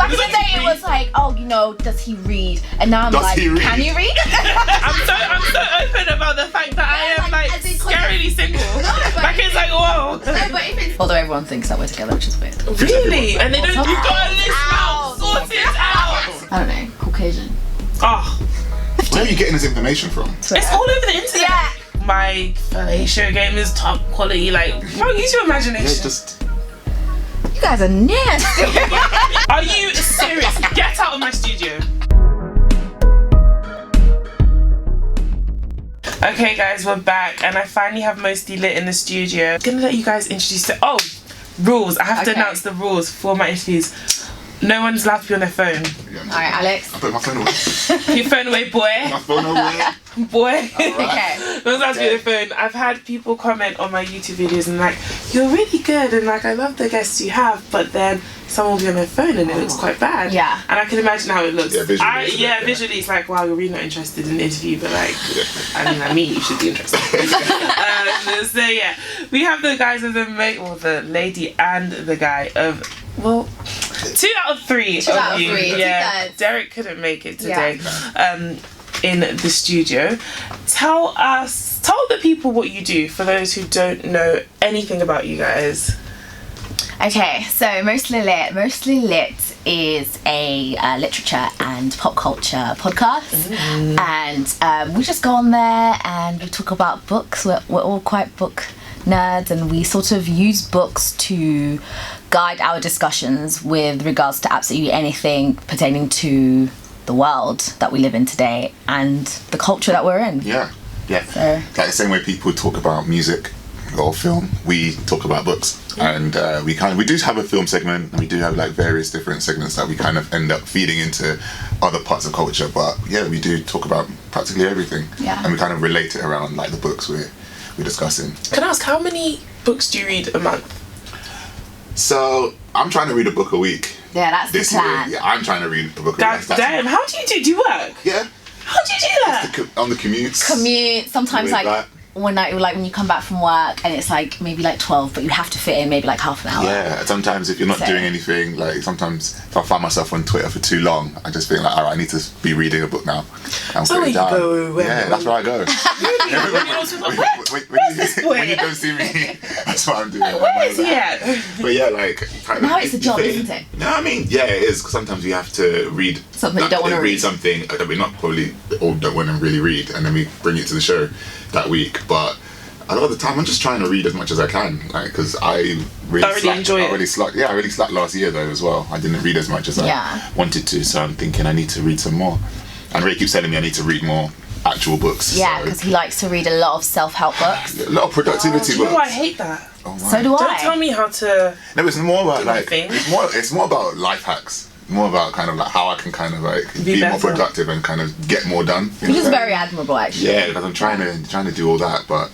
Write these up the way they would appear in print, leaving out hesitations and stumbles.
Back in the day, it was like, oh, you know, does he read? And now I'm like, can you read? I'm so open about the fact that I am like scarily single. Like it's like, whoa. No, but if it's... Although everyone thinks that we're together, which is weird. Really? And they don't. You got a list out. Sort it out. I don't know. Caucasian. Oh. Where are you getting this information from? It's all over the internet. Yeah. My fellatio game is top quality. Like, bro, use your imagination. Yeah, just... You guys are nasty. Are you serious? Get out of my studio. Okay, guys, we're back, and I finally have Mostly Lit in the studio. I'm gonna let you guys introduce it. Oh, rules. I have to announce the rules for my interviews. No one's allowed to be on their phone. Alright, Alex. I put my phone away. Put your phone away, boy. My phone away. Boy. Okay. No one's allowed to be on their phone. I've had people comment on my YouTube videos and like, you're really good, and like, I love the guests you have, but then someone will be on their phone and it looks quite bad. Yeah. And I can imagine how it looks. Yeah, visually. Visually it's like, wow, you're really not interested in the interview, but like, I mean, you should be interested. So yeah, we have the guys of the lady and the guy of, well, 2 out of 3 Two out of you. three. Yeah, Derek couldn't make it today. In the studio. Tell the people what you do for those who don't know anything about you guys. Okay, so Mostly Lit is a literature and pop culture podcast, and we just go on there and we talk about books. We're all quite book nerds, and we sort of use books to guide our discussions with regards to absolutely anything pertaining to the world that we live in today and the culture that we're in. Yeah. So, Like the same way people talk about music or film, we talk about books. And we do have a film segment, and we do have like various different segments that we kind of end up feeding into other parts of culture. But yeah, we do talk about practically everything. Yeah. And we kind of relate it around like the books we're discussing. Can I ask, how many books do you read a month? So I'm trying to read a book a week. yeah, that's This the plan. year, yeah, I'm trying to read a book a God week. damn, how do you do? Do you work? Yeah. How do you do that? On the commutes. Commute, sometimes With like that. when you come back from work and it's like maybe like 12, but you have to fit in maybe like half an hour. Yeah, sometimes if you're not So- doing anything, like sometimes if I find myself on Twitter for too long, I just think like, alright, I need to be reading a book now. And So put it where you down. go, Yeah, that's where I go. When you don't see me, that's what I'm doing. Where is he at? But yeah, like Now it's a job, isn't it? No, I mean, yeah, it is. 'Cause sometimes we have to read Something you don't want to read. something that we not probably or don't want to really read, and then we bring it to the show that week. But a lot of the time, I'm just trying to read as much as I can, like because I really enjoy it. I really slacked last year though as well. I didn't read as much as I wanted to, so I'm thinking I need to read some more. And Ray keeps telling me I need to read more actual books. Yeah, so- because he likes to read a lot of self-help books. a lot of productivity Do you know books. I hate that? Oh, my. So do Don't I. tell me how to. No, it's more about Do my like thing. it's more about life hacks. More about kind of like how I can kind of like be more better. productive and kind of get more done. You Which know is what I'm very admirable, actually. saying? Yeah, because I'm trying to do all that, but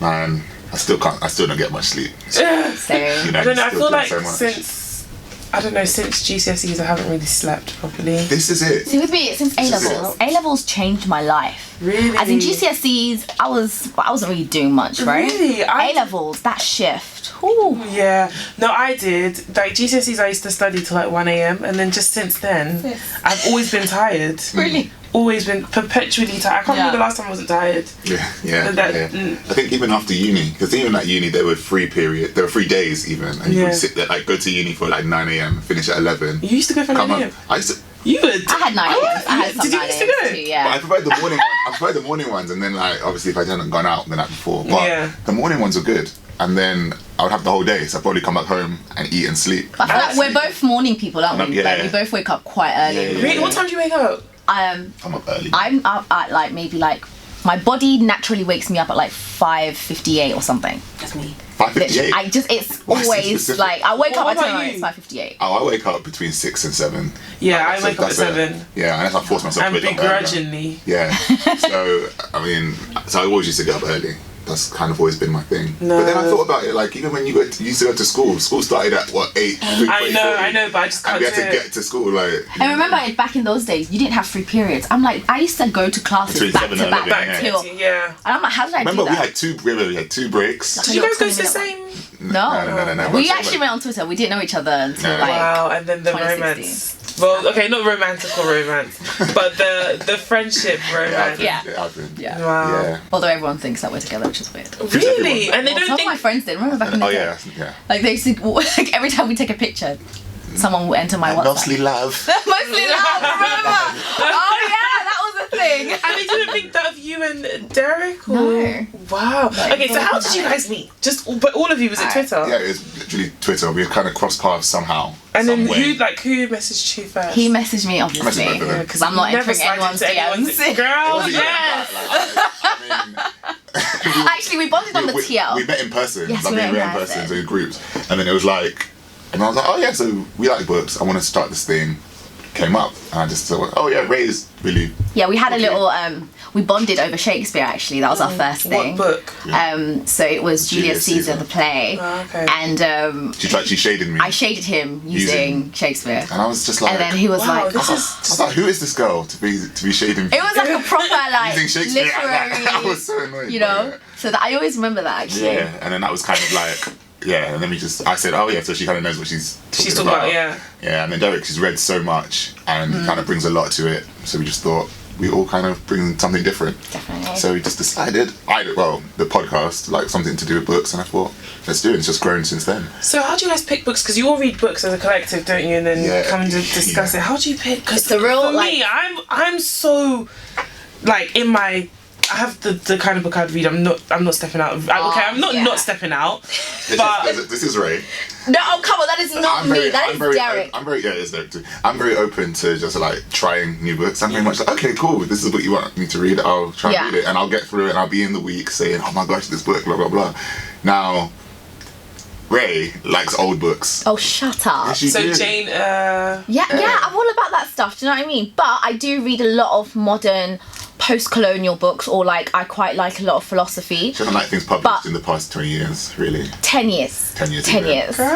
man, I still don't get much sleep. So, You know, I don't know. I still feel doing like so much. since GCSEs, I haven't really slept properly. This is it. see, with me, since A-levels, A-levels changed my life. Really? As in GCSEs, I wasn't really doing much, right? Really? A-levels, that shift. Ooh. Yeah. No, I did. Like GCSEs, I used to study till like 1 a.m. and then just since then, Yes. I've always been tired. Really? Always been perpetually tired. I can't remember the last time I wasn't tired. Yeah. I think even after uni, because even at uni there were free days even, and you Yeah. would sit there like go to uni for like 9 a.m, finish at 11. You used to go for 9 Come a.m. on, I used to. You would. I had 9 a.m. I had some Did you 9 used to a.m. go? too, But yeah. I preferred the morning ones. I preferred the morning ones, and then like obviously if I hadn't gone out the night before, but Yeah. the morning ones were good. And then I would have the whole day, so I'd probably come back home and eat and sleep. I feel like we're both morning people, aren't we? Yeah. Like, we both wake up quite early. Yeah. Really? What time do you wake up? I'm up early. I'm up at like maybe like my body naturally wakes me up at like 5:58 or something. That's me. 5:58. It's Why so always specific? like I wake Well, up what at about 10 you? it's 5:58. Oh, I wake up between 6 and 7. Yeah, I So wake up at that's it. 7. Yeah, unless I force myself And to wake up earlier. begrudgingly. Yeah. So I mean, so I always used to get up early. That's kind of always been my thing. No. But then I thought about it, like even when you used to go to school started at what 8? I know, but I just can't And we had do to it. get to school like. And remember, back in those days, you didn't have free periods. I'm like, I used to go to classes Between back 7 to and back 11, till. Yeah. And I'm like, how did I Remember do we that? had two breaks. Did you guys go to the 20-minute same? No. We actually met on Twitter. We didn't know each other until wow, and then the 2016. romance. Well, okay, not romantical romance, but the friendship romance. Yeah. It happened. Yeah. Wow. Yeah. Although everyone thinks that we're together, which is weird. Really? And they Well, don't some of think. my friends did. Remember back in the day? Yeah. Like they used to, like every time we take a picture, someone will enter my WhatsApp. Mostly love. Mostly love. Remember? Oh yeah, that was a thing. And they didn't think that of you and Derek? Or? No. Wow. Okay, so how did you guys meet? But all of you, was it Twitter? Yeah, it was literally Twitter. We kind of crossed paths somehow. And then some way. who messaged you first? He messaged me, obviously, I messaged both of them. because I'm not Never entering anyone's slide into DMs. Girl, It yes. wasn't I mean, Actually, we bonded on the TL. we met in person. Yes, like, we met in in person. person, so in groups. And then it was like, and I was like, oh yeah, so we like books. I want to start this thing. Came up, and I just thought, oh yeah, Ray is really. Yeah, we had a little. We bonded over Shakespeare. Actually, that was our first thing. What book? So it was Julius Caesar, the play, Oh, okay. and She shaded me. I shaded him using Shakespeare, And I was just like, and then he was Wow, like, this I is. was like, who is this girl to be shading? it was like a proper like Using Shakespeare. literary, I was so annoyed. you know. Yeah. So that I always remember that actually. Yeah, and then that was kind of like, yeah, and then I said, oh yeah, so she kind of knows what she's talking about. Yeah. Yeah, and then Derek, she's read so much and he kind of brings a lot to it, so we just thought we all kind of bring something different. Definitely. So we just decided, the podcast, like something to do with books, and I thought, let's do it. It's just grown since then. So how do you guys pick books? Because you all read books as a collective, don't you? And then come and discuss it. How do you pick? Because It's a real, for like- me, I'm so like in my. I have the kind of book I'd read. I'm not stepping out. I'm not stepping out. But This is Ray. No, oh come on, that is not me. That is Derek. It's Derek too. I'm very open to just like trying new books. I'm very much like, okay, cool. This is a book you want me to read. I'll try and read it, and I'll get through it, and I'll be in the week saying, oh my gosh, this book, blah blah blah. Now, Ray likes old books. Oh, shut up. Yes, you so do. Jane. Yeah, I'm all about that stuff. Do you know what I mean? But I do read a lot of modern post-colonial books, or like I quite like a lot of philosophy. She doesn't like things published in the past 20 years, really. 10 years. 10 years. 10 years. Girl.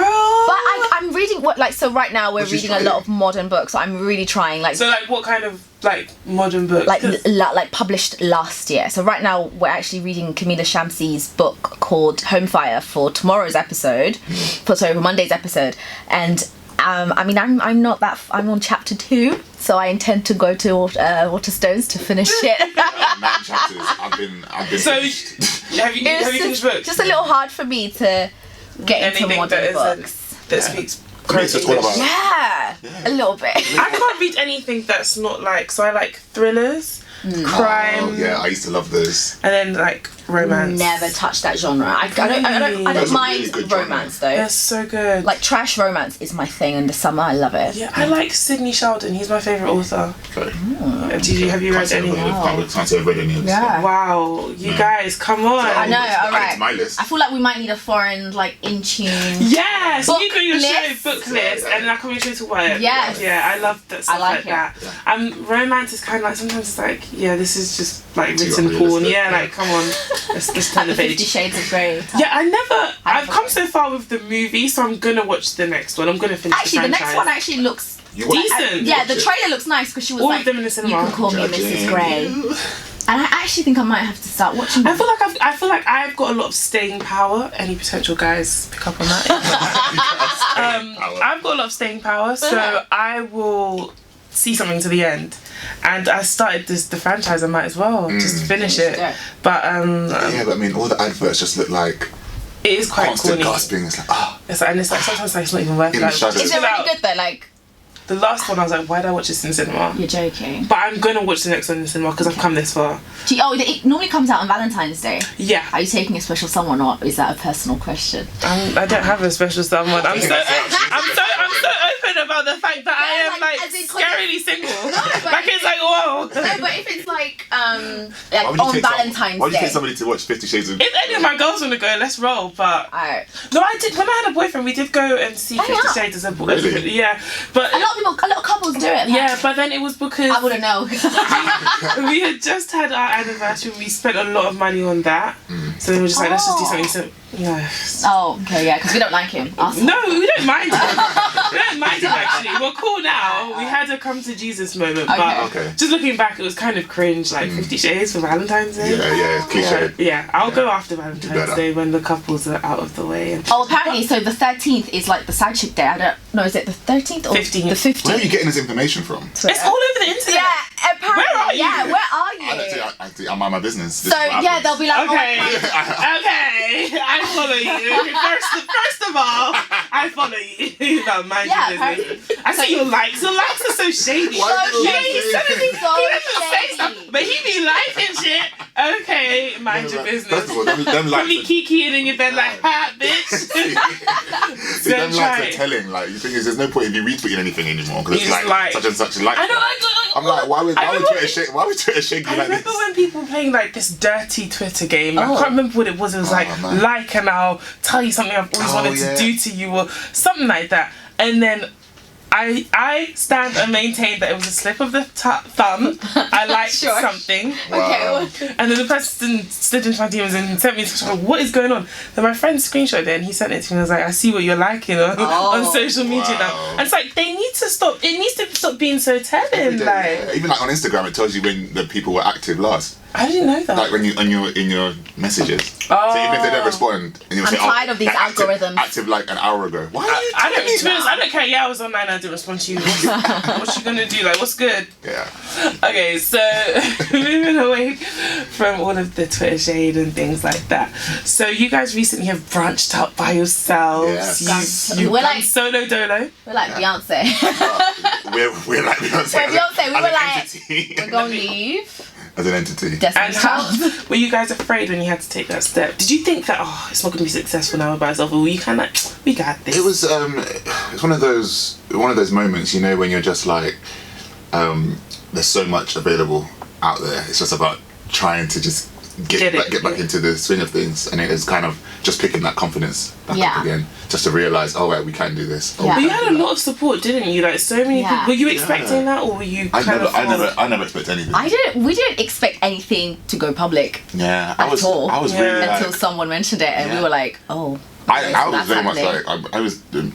But I'm reading so right now we're reading a lot of modern books. So I'm really trying So like what kind of like modern books? like published last year. So right now we're actually reading Camila Shamsi's book called Home Fire for tomorrow's episode, for Monday's episode, and I mean I'm on chapter 2, so I intend to go to Waterstones to finish it. 9 chapters. I've been So finished. have you finished books? Just a little hard for me to get into modern books. That speaks. It's just all about Yeah, a little bit. I can't read anything that's not like. So I like thrillers, crime. Oh, yeah, I used to love those. And then like romance. Never touch that genre. I don't That's a mind really good genre. romance though. They're so good. Like trash romance is my thing in the summer. I love it. Yeah, I like Sidney Sheldon. He's my favourite author. Okay. Have you read any? Can't say I've read any of this. Yeah. Wow, you guys, come on. I know. Add All it right. to my list. I feel like we might need a foreign like in tune. Yes, Book you can your show list. book list, and then I come into it. Yes. Yeah, I love that stuff like it. that. Romance is kind of like sometimes it's like this is just like Too written porn. unrealistic. Yeah, like come on, let's turn the page. 50 Shades of Grey. Yeah, I've come so far with the movie, so I'm gonna watch the next one. I'm gonna finish Actually, the the franchise. next one actually looks You watch- decent. Yeah, the trailer looks nice because she was All like, of them in the you cinema. can call me Judging Mrs. Grey. you. And I actually think I might have to start watching I them. feel like I've got a lot of staying power. Any potential guys pick up on that? I've got a lot of staying power, so I will see something to the end. And I started the franchise. I might as well just finish it. But Yeah, but I mean, all the adverts just look like it is quite constant corny. gasping. It's like, And it's like sometimes it's not even worth In it. the shadows. Is it really good though? Like, The last one, I was like, why did I watch this in cinema? you're joking. But I'm gonna watch the next one in the cinema because I've come this far. It normally comes out on Valentine's Day. Yeah. Are you taking a special someone, or is that a personal question? I don't have a special someone. I'm so open about the fact that I am like, like as in- scarily single. but- Like it's like whoa. No, but if it's like why would you on take Valentine's Why would you Day. take somebody to watch 50 Shades of... If any of my girls want to go, let's roll. But Alright. no, I did. When I had a boyfriend, we did go and see 50 yeah. Shades as a boy. Really? Yeah, but A lot of couples do it. yeah, but then it was because I wouldn't know. we had just had our anniversary. We spent a lot of money on that, So then we're just like, let's just do something simple. Yeah. Oh, okay, yeah, because we don't like him. No, we don't mind him. We don't mind him, actually. We're cool now. We had a come to Jesus moment, but just looking back, it was kind of cringe, like 50 Shades for Valentine's Day. Yeah, cliche. Yeah, I'll go after Valentine's Day when the couples are out of the way. And apparently, so the 13th is like the side chick day. I don't know, is it the 13th or 15th? The 15th? Where are you getting this information from? Twitter. It's all over the internet. Yeah, apparently. Where are you? Yeah, where are you? I mind my business. So, yeah, they'll be like, Okay, okay, I follow you. First of all, I follow you. No, mind your business. I see your likes. Your likes are so shady. Why so shady. so He doesn't say stuff, but he be liking shit. Okay, mind your business. First of all, them likes Probably kikiing in your bed like, ha, bitch. See, them likes are telling. Like, the thing is, there's no point in you retweeting anything anymore because it's like such and such a like. I know. I'm like, why would Twitter shake? Why would Twitter shake you like this? I remember when people were playing like this dirty Twitter game. I can't remember what it was. It was like and I'll tell you something I've always wanted to do to you or something like that. And then I stand and maintain that it was a slip of the thumb. I liked something. Wow. Okay. And then the person slid into my DMs and sent me what is going on? Then my friend screenshot it and he sent it to me and was like, I see what you're liking on social media now. And it's like, they need to stop. It needs to stop being so telling. Like, even like on Instagram, it tells you when the people were active last. I didn't know that. Like when you in your messages. So even if they don't respond, and you I'm say, tired of these algorithms. Active like an hour ago. Why? I don't care. Yeah, I was online. I didn't respond to you. What's you gonna do? Like, what's good? Yeah. Okay, so moving away from all of the Twitter shade and things like that. So you guys recently have branched out by yourselves. Yes. You've We're done like solo dolo. We're like Beyonce. We're like Beyonce. We're Beyonce. We were like, entity. we're gonna leave. As an entity. And how were you guys afraid when you had to take that step? Did you think that it's not gonna be successful now by itself, or were you kind of like, we got this? It was it's one of those moments, you know, when you're just like, there's so much available out there. It's just about trying to just get back into the swing of things, and it is kind of just picking that confidence back up again, just to realise, we can do this. But you had a lot of support, didn't you? Like so many people. Were you expecting that, or were you? I never expect anything. We didn't expect anything to go public. Yeah, I was really until someone mentioned it, and we were like, oh. I was very much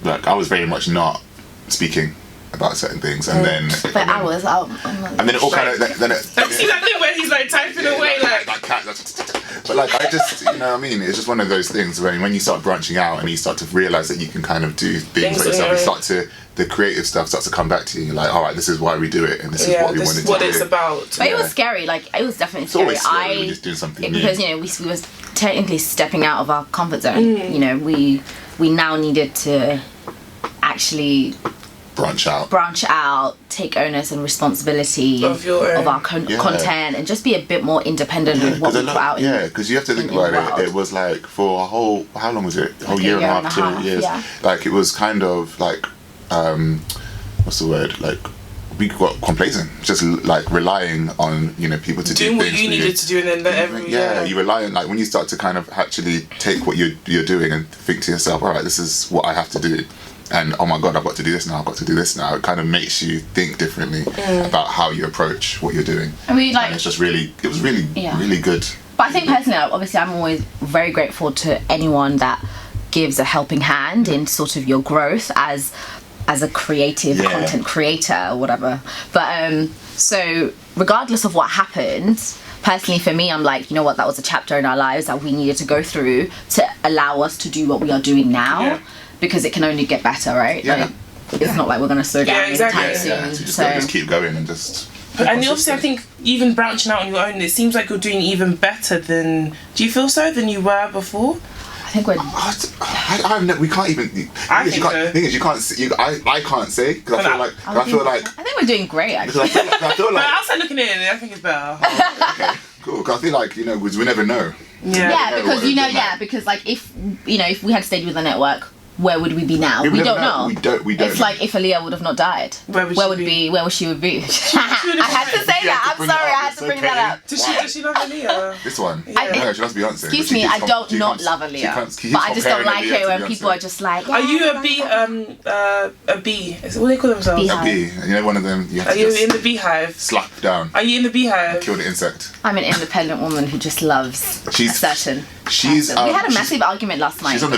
like I was very much not speaking about certain things, and then I was out, and then it all kind of then it. See that thing where he's like typing away like. But like I just, you know what I mean? It's just one of those things when you start branching out and you start to realise that you can kind of do things for yourself. The creative stuff starts to come back to you. You're like, all right, this is why we do it, and this is what we wanted to do. What it's about. But it was scary. Like it was definitely scary. It's always scary when you're just doing something new. Because we was technically stepping out of our comfort zone. You know, we now needed to actually branch out, take onus and rescibility of our content, and just be a bit more independent with what we put out. Yeah, because you have to think about it. It was like for a whole, how long was it? A whole year and a half, 2 years. Yeah. Like it was kind of like, what's the word? Like we got complacent, just like relying on people to do things. What you needed to do, and then you rely on, like when you start to kind of actually take what you're doing and think to yourself, all right, this is what I have to do. And oh my god, I've got to do this now. It kind of makes you think differently about how you approach what you're doing. I mean, like, and it was really good. But I think personally, obviously, I'm always very grateful to anyone that gives a helping hand in sort of your growth as a creative content creator or whatever. But so regardless of what happened, personally for me, I'm like, you know what, that was a chapter in our lives that we needed to go through to allow us to do what we are doing now. Yeah. Because it can only get better, right? Yeah. Like, it's not like we're going to slow down anytime soon. So just keep going and just... And obviously, I think even branching out on your own, it seems like you're doing even better than... Do you feel so? Than you were before? I think we're... we can't even... I think so. The thing is, you can't... I can't say, because I feel like... I think we're doing great, actually. I feel like... But outside looking in, I think it's better. Okay, cool. Because I feel like, we never know. Yeah, because like if we had stayed with the network, where would we be now? We don't know. We don't. It's like if Aaliyah would have not died, where would she be? I had to say that. I'm sorry, I had to bring that up. Does she love Aaliyah? This one. No, she loves Beyonce. Excuse me, I don't not love Aaliyah, but I just don't like it when people are just like. Are you a bee? What do they call themselves? A bee. One of them. Are you in the beehive? Slap down. Are you in the beehive? Kill the insect. I'm an independent woman who just loves a certain She's we had a massive argument last night. She's on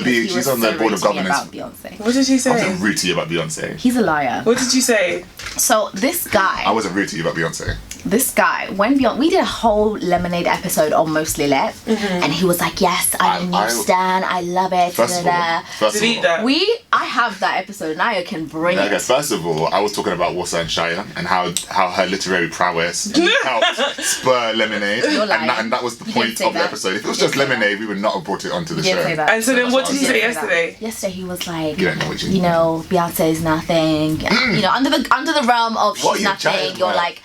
the board of governors. About Beyonce. What did she say? I wasn't rude to you about Beyonce. He's a liar. What did you say? So this guy. I wasn't rude to you about Beyonce. This guy, when Beyonce, we did a whole Lemonade episode on Mostly Lit, and he was like, "Yes, I'm a new stan. I love it." First of all, I have that episode, and I can bring it. First of all, I was talking about Wassa and Shia and how her literary prowess helped spur Lemonade, and that was the point of the episode. If it was just Lemonade, we would not have brought it onto the show. And so then, what did he say yesterday? Yesterday, he was like, You don't know what you you know, Beyonce is nothing. You know, under the realm of she's nothing, you're like.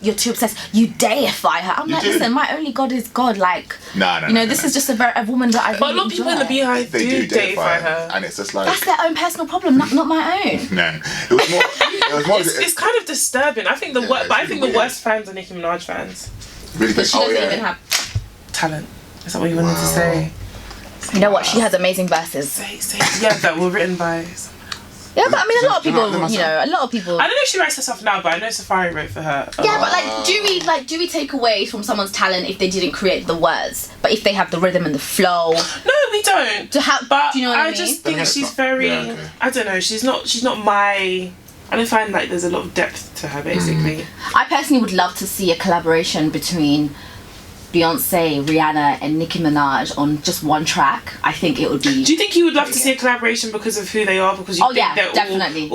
You're too obsessed. You deify her. I'm like, listen, my only God is God. Like, this is just a woman that I really But a lot of people in the Beehive do deify her. And it's just like... That's their own personal problem, not my own. No. It was more... It's kind of disturbing. I think the worst fans are Nicki Minaj fans. Really But she doesn't even have talent. Is that what you wanted to say? You know what? She has amazing verses. Yeah, that were written by... Yeah, but I mean, a lot of people. I don't know if she writes herself now, but I know Safari wrote for her. Yeah, but do we take away from someone's talent if they didn't create the words, but if they have the rhythm and the flow? No, we don't. But do you know what I mean? I just think she's very. I don't know. She's not my. I don't find like there's a lot of depth to her. Basically, I personally would love to see a collaboration between Beyonce, Rihanna and Nicki Minaj on just one track. I think it would be... Do you think you would love to see a collaboration because of who they are? Because you think they're definitely.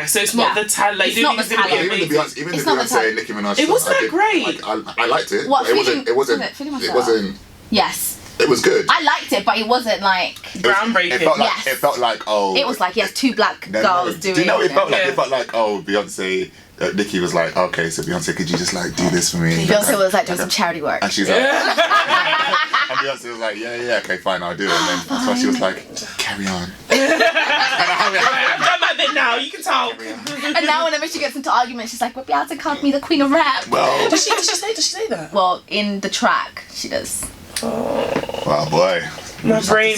So it's not the talent. Like, it's not the talent. Even the Beyonce, Nicki Minaj. It wasn't that great. I liked it. What? It wasn't. Yes. It was good. I liked it, but it wasn't like groundbreaking. It felt like It was like two black girls doing. Do you know what it felt like? It felt like Beyonce. Nicki was like, okay, so Beyonce, could you just like do this for me? Beyonce was like doing some charity work, and she's like, and Beyonce was like, yeah, okay, fine, I'll do it. And then that's why she was like, carry on. I've done my bit now. You can talk. And now whenever she gets into arguments, she's like, well, Beyonce called me the queen of rap. Well, does she say that? Well, in the track, she does. Well, boy, my brain.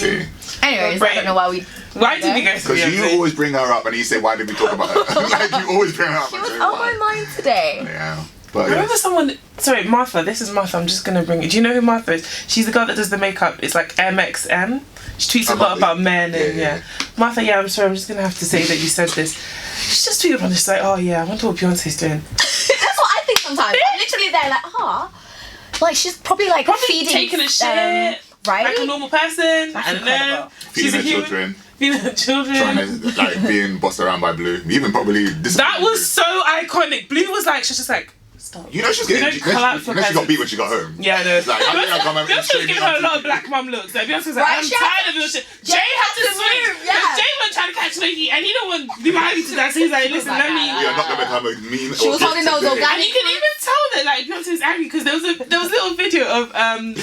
Anyways, I don't know why we. Why did we go to Beyonce? Because you always bring her up, and you say, "Why did we talk about her?" Like you always bring her up. She was on my mind today. Yeah. But I remember someone. Sorry, Martha. This is Martha. I'm just gonna bring it. Do you know who Martha is? She's the girl that does the makeup. It's like MXM. She tweets a lot about men and Martha. Yeah, I'm sorry. I'm just gonna have to say that you said this. She just tweeted on this. She's like, oh yeah, I wonder what Beyonce's doing. That's what I think sometimes. I'm literally there like, like she's probably feeding, taking a shit, right? Like a normal person. That's I don't know. Feeding her children. Feeding her children. Trying to like being bossed around by Blue. Even probably this. That was so iconic. Blue was like, she's just like, stop. You know she's getting. She got beat when she got home. Yeah, I know. Like, Beyonce was giving her a lot of black mum looks. Like Beyonce was like, I'm tired of your shit. Jay had to switch. Because Jay was trying to catch Loki, and he don't want Beehive to that. So he's like, listen, let me. We are not gonna become a meme. She was holding those organic. And you can even tell that like Beyonce is angry because there was a little video of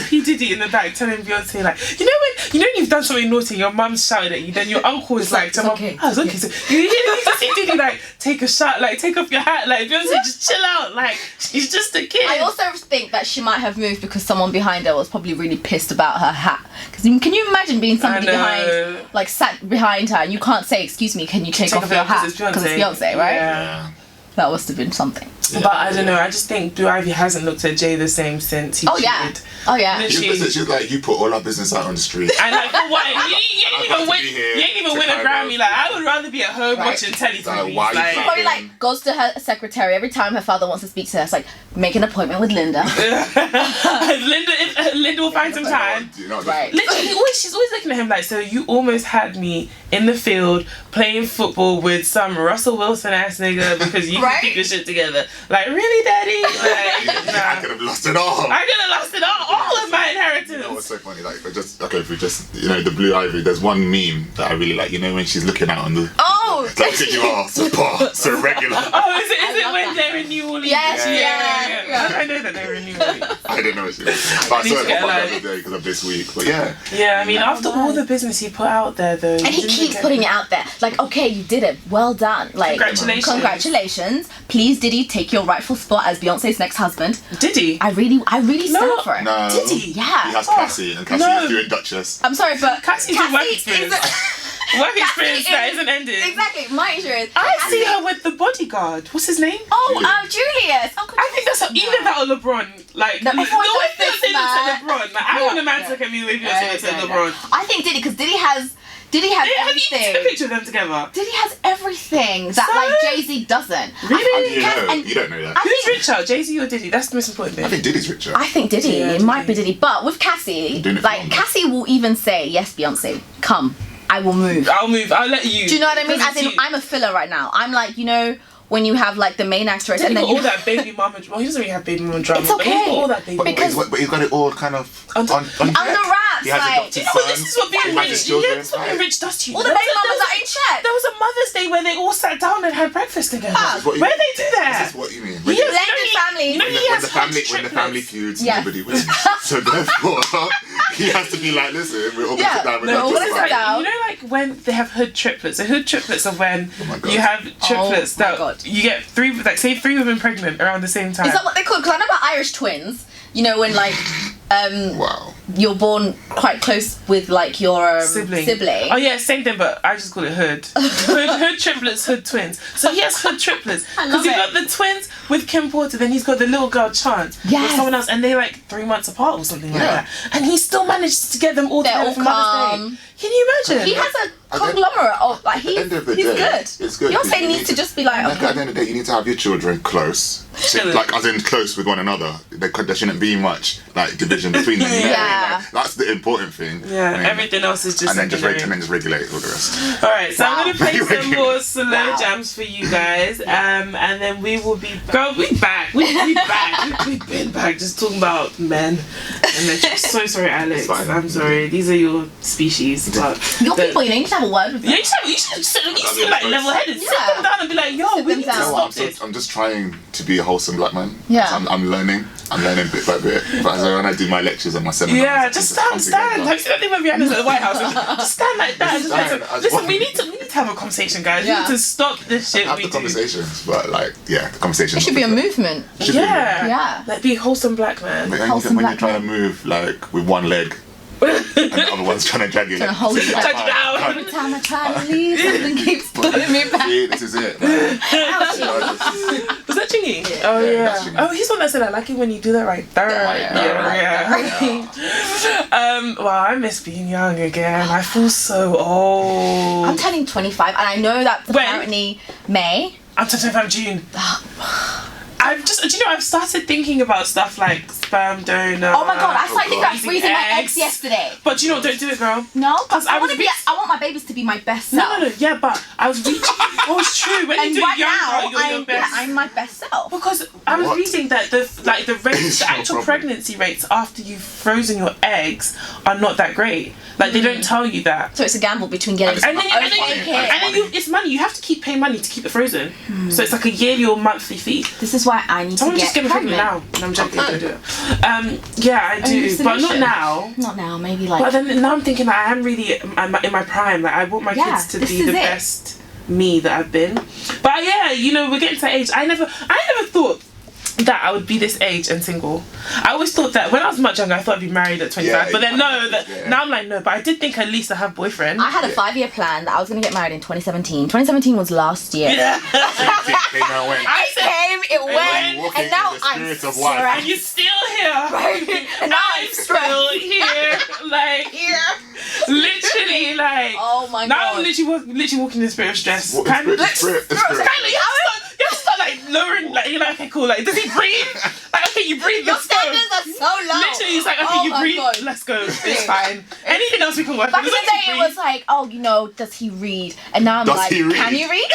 P Diddy in the back telling Beyonce like, you know when you've done something naughty, your mum's shouted at you, then your uncle is like, to mum, it's okay. So you see Diddy like take a shot, like take off your hat, like Beyonce just chill out, like she's just a kid. I also think that she might have moved because someone behind her was probably really pissed about her hat. Because can you imagine being somebody behind, like sat behind her, and you can't say, "Excuse me, can you take off your hat?" Because it's Beyonce, right? Yeah. That must have been something. Yeah. But I don't know. I just think Blue Ivy hasn't looked at Jay the same since he cheated. Oh yeah. She's like, you put all our business out on the street. And like, for what? You ain't even win a Grammy. Like, I would rather be at home watching Teletubbies. She probably like goes to her secretary every time her father wants to speak to her. It's like, make an appointment with Linda. Linda will find some time. Right. Literally, she's always looking at him like, so you almost had me in the field playing football with some Russell Wilson ass nigga because you can keep your shit together. Like, really, daddy? Like, nah. I could have lost it all. I could have lost it all of my inheritance. You know what's so funny? Like, if we just the Blue Ivy. There's one meme that I really like. You know when she's looking out on the. Oh. Like you are so regular. Oh, is it when they're in New Orleans? Yes, yeah. I know that they're in New Orleans. I didn't know what she was. But I saw it the other day because of this week. But yeah. Yeah, I mean, after all the business he put out there, though. And he keeps putting it out there. Like, okay, you did it. Well done. Like, congratulations. Please, Diddy, take your rightful spot as Beyonce's next husband. Did he? I really stand for it. No. Did he? Yeah. He has Cassie, and Cassie is doing Duchess. I'm sorry, but Cassie's a work experience. Work experience that isn't ended. Exactly, my insurance. I see her with the bodyguard. What's his name? Oh, Julius. I think that's either that or LeBron. Like, No, the way everyone does Beyonce this, looks at man. LeBron. Like, I want a man to look at me the way Beyonce looks at LeBron. I think Diddy, because Diddy has Have you seen a everything. picture of them together? Diddy has everything that So? like Jay-Z doesn't. Really? You don't know that. Who's richer, Jay-Z or Diddy? That's the most important thing. I think Diddy's richer. I think Diddy. Yeah, it might be Diddy, but with Cassie, Doing it for like long, Cassie will even say, "Yes, Beyonce, come, I will move." I'll move. I'll let you. Do you know what I mean? Because As in, it's you. I'm a filler right now. I'm like, you know, when you have like the main actress Diddy and then got you all that baby mama. Well, he doesn't really have baby mama drama. It's But he's got okay. all that baby. But, mama. but he's got it all kind of on on the wraps, He has like adopted Do you know what? This sons, is what being he has his rich. children. Yeah, this is what being rich does to you. all the There baby was a- mamas are in check. There was a Mother's Day where they all sat down and had breakfast together. This is what you Where mean. they do that? This is what you mean. He When, has- Blended family. You know when he the, when has the family huge when the family triplets. feuds, Yes. nobody wins. So therefore, he has to be like, listen, we're all Yeah. gonna sit down. We're No, gonna all talk sit about it. down. you know, like when they have hood triplets. So hood triplets are when Oh my God. you have triplets my that God. you get three, like say 3 women pregnant around the same time. Is that what they call? Because I know about Irish twins. You know when like Wow. you're born quite close with like your sibling. sibling. Oh yeah, same thing, but I just call it hood. hood triplets, hood twins. So he has hood triplets I because love he's it. got the twins with Kim Porter, then he's got the little girl Chance with Yes. someone else, and they're like 3 months apart or something like Yeah. that. And he still managed to get them all They're together all for Mother's calm. Day. Can you imagine? He has a conglomerate of like At the end of the he's day, good. it's good. 'cause Beyonce you needs need to just be like, At the okay. end of the day, you need to have your children close, Chilling. like as in close with one another. There shouldn't be much like division between them. You know what I mean? Yeah. Like, that's the important thing. Yeah, I mean, everything else is just and then just secondary. regulate all the rest. Alright, so Wow. I'm gonna play some Regulate. more slow Wow. jams for you guys, and then we will be girl. We back. We back. We've been back, just talking about men. And then so sorry, Alex. It's fine. I'm sorry. These are your species, but Your the- people, you know, you should have a word with them. Yeah, you should be like level-headed. Sit Yeah. them down and be like, yo, Sit we them need to down. You know what? stop this. I'm just trying to be a wholesome black man. Yeah. So I'm learning bit by bit. But so when I do my lectures and my seminars, Yeah, I just come stand. together. Like, I think when Rihanna's at the White House, just stand like that. Just Just like, stand. I just listen, want- we need to have a conversation, guys. Yeah. We need to stop this shit have we the do. conversations, but like, yeah, the conversations. It should be a movement. Should be. Yeah. Yeah. Like, be a wholesome black man. When, Wholesome when you're black trying to man. move like with one leg and the other one's trying to drag you. Trying to hold you Drag you down. Every time I try to leave, something keeps pulling me back. See, this is it. Man. Was that Chingy? Oh Yeah, yeah. that's Chingy. Oh, he's the one that said I like it when you do that right there. Wow, I miss being young again. I feel so old. I'm turning 25, and I know that's When? apparently May. I'm 25 June. Do you know, I've started thinking about stuff like sperm donor. Oh my god, I started thinking about freezing freezing my eggs. eggs yesterday. But you know, don't do it, girl. No, because I I was want to be. I want my babies to be my best self. No, yeah, but I was reaching. Oh, it's true. When And you do right it young, now, girl, you're your best. I'm my best self. Because I was What? reading that the rates, the No actual problem. pregnancy rates after you've frozen your eggs are not that great. Like they don't tell you that. So it's a gamble between getting And then, okay. it's money. You have to keep paying money to keep it frozen. So it's like a yearly or monthly fee. This is why I need Someone to just get get me pregnant pregnant. now. No, I'm joking. Don't do it. Yeah, I do, but not solution. now. Not now, maybe But like. then now I'm thinking that I am really in my prime. Like I want my Yeah, kids to this be is the it. best me that I've been. But yeah, you know, we're getting to that age. I never thought that I would be this age and single. I always thought that when I was much younger, I thought I'd be married at 25. Yeah, but then yeah. now I'm like, no. But I did think at least I have boyfriend. I had a 5-year plan that I was going to get married in 2017. 2017 was last year. Yeah. Came and went. I said, It went, walking and now in the I'm spirit of stressed. life. and you're still here. And now I'm still here. Like literally, like. Oh my Now god. I'm literally walking in the spirit of stress. What Kind of- is spirit? Kind of, you have to start like lowering, like you're like, okay, cool, like does he breathe? Like, okay, you breathe, Your let's go. standards are so low. Literally, it's like, okay, Oh you my breathe, God. let's go, it's fine. Anything else we can work Back on. in the day, it was like, oh, you know, does he read? And now I'm Does like, he read? can you read?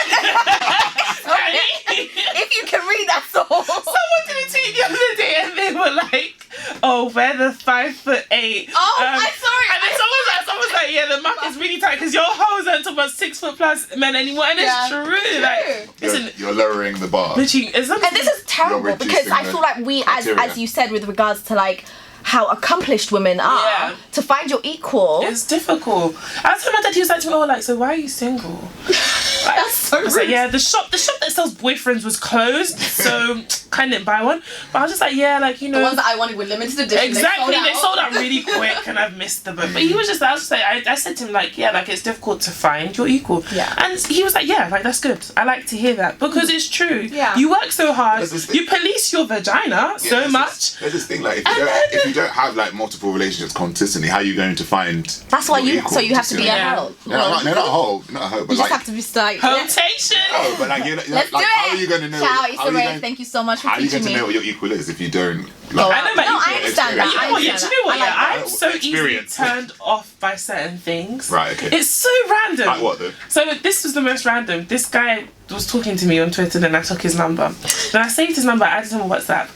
If you can read, that's all. Someone did a tweet the other day and they were like, oh, we're the 5'8". Oh, I'm sorry. And then someone's like, yeah, the mark is really tight because your hoes aren't talking about 6' men anymore. And Yeah, it's true. Like, listen, You're lowering the bar. literally, it's And this is terrible You're because reducing I the feel like we, criteria. as you said, with regards to like how accomplished women are, Yeah. to find your equal. it's difficult. I was telling my dad, he was like to me, oh, like, so why are you single? That's so I was like, rude. yeah, the shop that sells boyfriends was closed, so kind of didn't buy one, but I was just like, yeah, like, you know, The ones that I wanted were limited edition. exactly, they sold out really quick, and I've missed the book. But he was just, I was just like, I said to him, like, yeah, like, it's difficult to find your equal. Yeah. And he was like, yeah, like, that's good. I like to hear that, because it's true. Yeah. You work so hard, you police your vagina so much. There's this thing, like, if you don't have, like, multiple relationships consistently, how are you going to find? That's why your equal? so you have to be a Yeah. hoe. No, not a hoe, but You like. just have to be like, Rotation. No, but like, let's like, do it. how are you going to know? Ciao, how Issa are you Rae, going- thank you so much for How are you going teaching to me. know what your equal is if you don't? Go Like, I know, but No, I understand that. You know I what? Yeah, understand do you know what? that. I like Yeah, I'm so easily Experience. turned off by certain things. Right, okay. It's so random. Like what though? So this was the most random. This guy was talking to me on Twitter, then I took his number. Then I saved his number, added him on WhatsApp.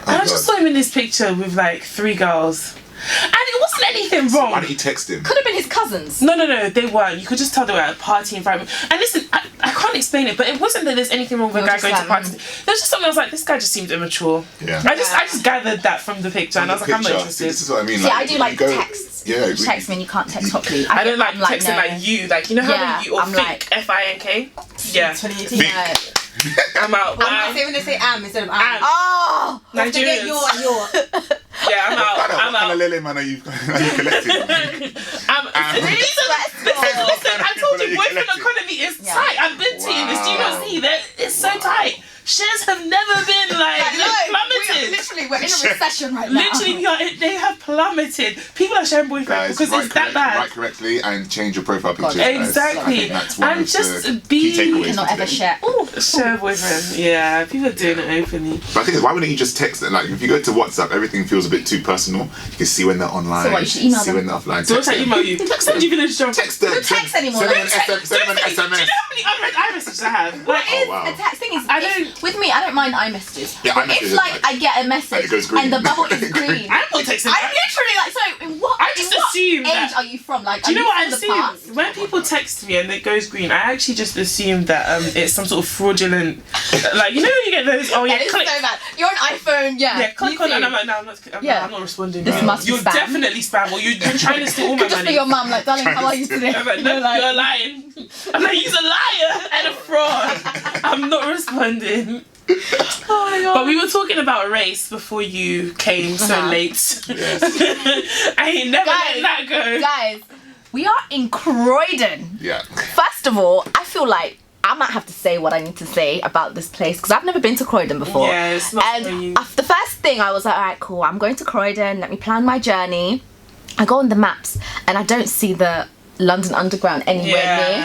And I just God. saw him in this picture with like 3 girls. And it wasn't anything wrong. Why don't you text him? Could have been his cousins. No, they weren't. You could just tell they were at a party environment. And listen, I can't explain it, but it wasn't that there's anything wrong with a You were guy just going to like, parties. There's just something I was like, this guy just seemed immature. Yeah. I just gathered that from the picture, and I was like, I'm not See, interested. this is what I mean. See, I do you like go- texts. Yeah, You text me and you can't text properly. I don't like I'm texting no. like you, like, you know how Yeah, when you, or I'm fink, like- F-I-N-K? Yeah. 2018. Think. No. I'm out. I'm Bye. not saying when they say am instead of am. Am. Oh! Have to get Nigerians. your and your. Yeah, I'm out. What I'm kind of out. lily man are you collecting? Listen, I told you, People boyfriend are you economy is Yeah. tight. I've been to you. This do you not Wow. see that it's so tight. Shares have never been like plummeted. Literally, we're in a recession right now. Literally, they have plummeted. People are sharing boyfriends Guys, because write it's that correct- bad. Write correctly and change your profile pictures. guys. Exactly. I think that's one And of just the be- key takeaways. You cannot for ever today. share. Ooh. Share boyfriend. Yeah, people are doing it openly. But I think why wouldn't you just text it? Like if you go to WhatsApp, everything feels a bit too personal. You can see when they're online. So what, you should email see them? when they're offline. So what's Text I them. email you? Send you village job. Text them. Don't text anymore. Send them an Don't text. send them an Do you know SMS. how many unread iMessages I have? Like, It is wow. a text. Thing is, I if- don't- with me, I don't mind iMessages. Yeah, But iMessages if are like like- I get a message and it goes green. and the bubble is green, I'm not texting I'm back. literally like, so in what? I just in what assume age that- are you from? Like, Do you know what I from the past? assume? When people text me and it goes green, I actually just assume that it's some sort of fraudulent, like, you know when you get those, oh yeah, It's so click, bad. You're on iPhone, yeah. yeah, click me on, too. and I'm like, no, Yeah. I'm not responding. This no. must be You're spam. definitely spam, or you're trying to steal all my Could just money. be your mum, like, darling, how are you today? I'm like, no, you're lying. I'm like, he's a liar and a fraud. I'm not responding. Oh my god. But we were talking about race before you came so late. Yes. I ain't never Guys, let that go. Guys, we are in Croydon. Yeah. First of all, I feel like I might have to say what I need to say about this place because I've never been to Croydon before. Yeah, it's not for And you. the first thing I was like, all right, cool, I'm going to Croydon. Let me plan my journey. I go on the maps and I don't see the London Underground anywhere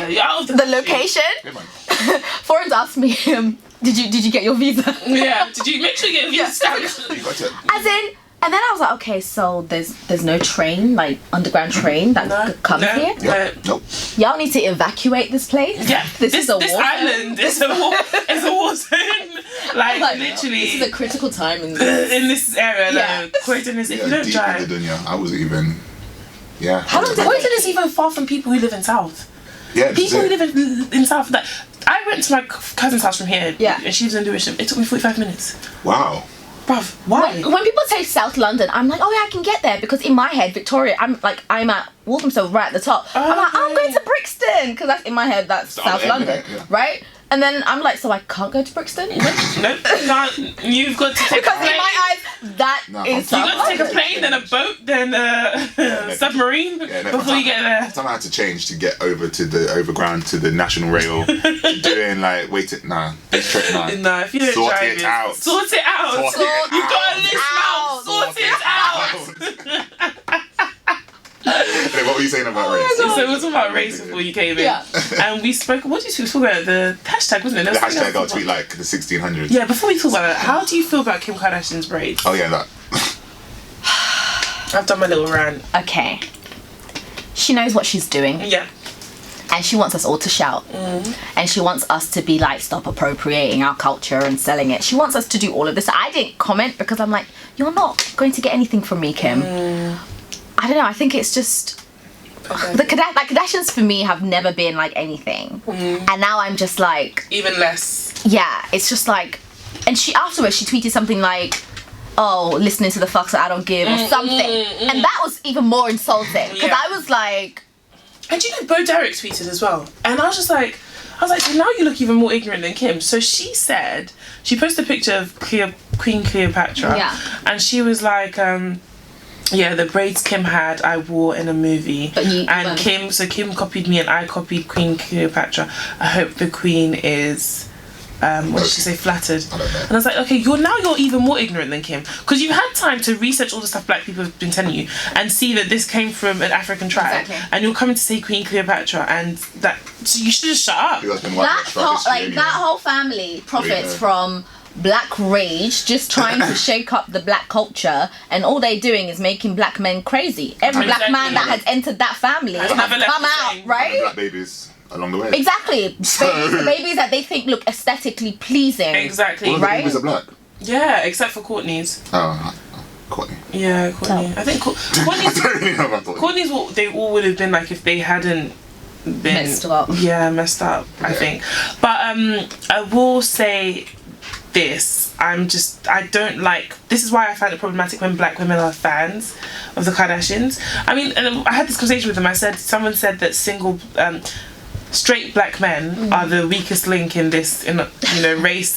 near Yeah, the location. Yeah, man. Foreign's asked me, did you get your visa? Yeah, did you make sure you get your stamp? You got to. As in, and then I was like, okay, so there's no train, like underground train that comes here. No. Nope. Y'all need to evacuate this place. Yeah, this is a this war zone. island is a war zone. Like literally, This is a critical time in in this area. Yeah. Like, Croydon is if you Yeah, don't deep drive. in the dunya. I wasn't even. Yeah. How long did Croydon is even far from people who live in South. Yeah. this is People who it. live in South. Like, I went to my cousin's house from here. Yeah. And she was in Lewisham. It took me 45 minutes. Wow. Bruv, why? When people say South London, I'm like, oh yeah, I can get there because in my head, Victoria, I'm at Walthamstow right at the top. I'm like, I'm going to Brixton because that's in my head that's the South other end of London, it, yeah. right? And then I'm like, so I can't go to Brixton Nope, can't. You've got to take a because plane. in my eyes that No, is I'm South You got to take a London. plane, then a boat, then a submarine Yeah, no, before you get there. Every time I had to change to get over to the overground to the national rail, doing like waiting. Nah, this trip nah. No, if you don't Sort drive it out. Sort it out. Sort it You've got out. a list now. Sort it out. Hey, what were you saying about race? So we were talking about race before you came in. Yeah. And we spoke, what did you talk about? The hashtag, wasn't it? The There was something hashtag I'll else tweet about- like the 1600s. Yeah, before we talk about that, how do you feel about Kim Kardashian's braids? Oh yeah, that. I've done my little rant. Okay. She knows what she's doing Yeah. and she wants us all to shout. And she wants us to be like, stop appropriating our culture and selling it. She wants us to do all of this. I didn't comment because I'm like, you're not going to get anything from me, Kim. I don't know, I think it's just... The Kardashians for me have never been like anything. And now I'm just like... Even less. Yeah, it's just like... And she afterwards, she tweeted something like, oh, listening to the fucks that I don't give or something. And that was even more insulting. Because Yeah. I was like... And you know, Bo Derek tweeted as well. And I was just like, I was like, so now you look even more ignorant than Kim. So she said, she posted a picture of Queen Cleopatra. Yeah. And she was like, yeah, the braids Kim had, I wore in a movie. And Kim copied me and I copied Queen Cleopatra. I hope the Queen is... what did she say? Flattered. And I was like, okay, you're even more ignorant than Kim, because you've had time to research all the stuff black people have been telling you and see that this came from an African tribe, and you're coming to say Queen Cleopatra, and that, so you should just shut up. That whole family profits from black rage, just trying to shake up the black culture, and all they're doing is making black men crazy. Every black man that has entered that family has come out, right? Black babies along the way. Exactly. Babies that they think look aesthetically pleasing. Exactly. All of the babies are black. Yeah, except for Courtney's. Oh, Courtney. Yeah, Courtney. I think Courtney's what they all would have been like if they hadn't been messed up. Yeah, messed up. I think. But I will say this. This is why I find it problematic when black women are fans of the Kardashians. I mean, and I had this conversation with them. Someone said that straight black men are the weakest link in race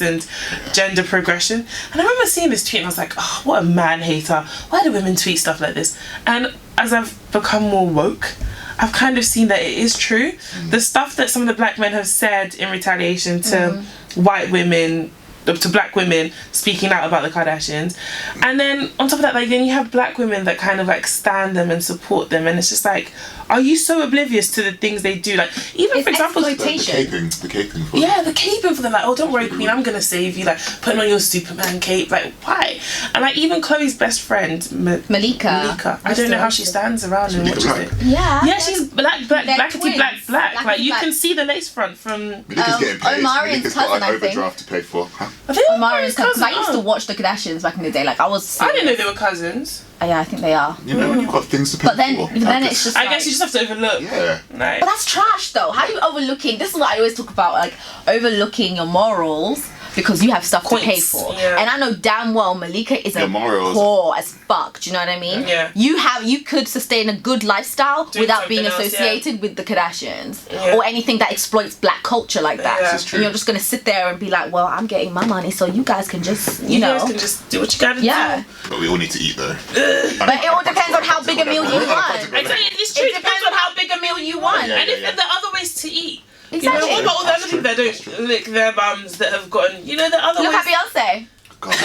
and gender progression. And I remember seeing this tweet and I was like, oh, what a man hater. Why do women tweet stuff like this? And as I've become more woke, I've kind of seen that it is true. The stuff that some of the black men have said in retaliation to white women, to black women speaking out about the Kardashians, and then on top of that, like, then you have black women that kind of like stand them and support them, and it's just like, are you so oblivious to the things they do? Like, even for example, the caping for them. Yeah, the caping for them. Like, oh, don't worry, Queen, I'm gonna save you. Like, putting on your Superman cape. Like, why? And like, even Chloe's best friend, Malika. I don't know how she stands around and watches it. Yeah, she's blackety black. Like, you can see the lace front from. Malika's getting paid. Omari's cousin, I think. Overdraft to pay for. I think Omari's cousin. I used to watch the Kardashians back in the day. Like, I didn't know they were cousins. Yeah, I think they are. You know, when you've got things to pay for. But then it's just. I guess you just have to overlook. Yeah. Nice. But that's trash, though. How are you overlooking? This is what I always talk about, like overlooking your morals because you have stuff to pay for. Yeah. And I know damn well Malika is poor as fuck. Do you know what I mean? Yeah. You could sustain a good lifestyle without being associated with the Kardashians or anything that exploits black culture like that. Yeah. And you're just gonna sit there and be like, well, I'm getting my money, so you guys can just you guys can just do what you gotta do. But we all need to eat though. But it all depends on how big a meal you want. It's true. It depends on how big a meal you want, and if there are other ways to eat. Exactly. What about all the other people that don't lick their bums that have gotten, the other Look ways? at Beyonce. God. Oh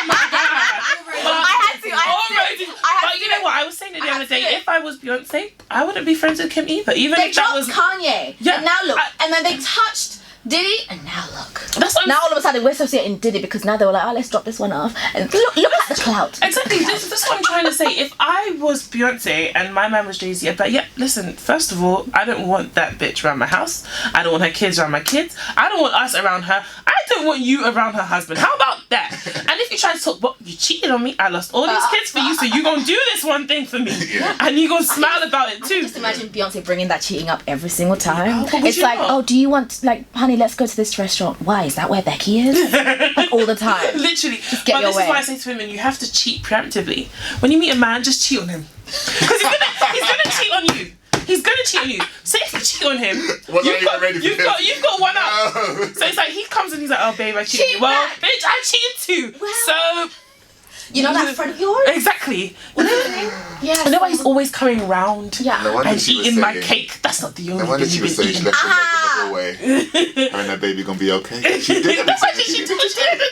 my god. I had to. But you know what? I was saying it the other day. If I was Beyonce, I wouldn't be friends with Kim either. Even they if that was Kanye. Yeah. And now look. And then they touched Diddy, and now look. That's what now all of a sudden we're associating Diddy because now they were like, oh, let's drop this one off. And look at the clout. Exactly. That's what I'm trying to say. If I was Beyonce and my man was Jay-Z, I'd be like, yeah, listen, first of all, I don't want that bitch around my house. I don't want her kids around my kids. I don't want us around her. I don't want you around her husband. How about that? And if you try to talk, but you cheated on me, I lost all these kids for you, so you gonna do this one thing for me. Yeah. And you gonna smile about it too. Just imagine Beyonce bringing that cheating up every single time. Oh, it's like, oh, do you want, like, honey, let's go to this restaurant. Why? Is that where Becky is? Like, all the time. Literally. Just get but your this way. is why I say to women, you have to cheat preemptively. When you meet a man, just cheat on him. Because he's gonna cheat on you. He's gonna cheat on you. So if you cheat on him, you've got one up. No. So it's like he comes and he's like, oh babe, I cheated. Cheat Well, back. bitch, I cheated too. Well, so you know that friend of yours? Exactly. Yeah. You know why he's always coming round and she was eating my saying- cake? That's not the only No wonder thing she you've was been saying she eating. left the leg in the hallway. Her and her baby gonna be okay. She did. What did she do? What she gonna do?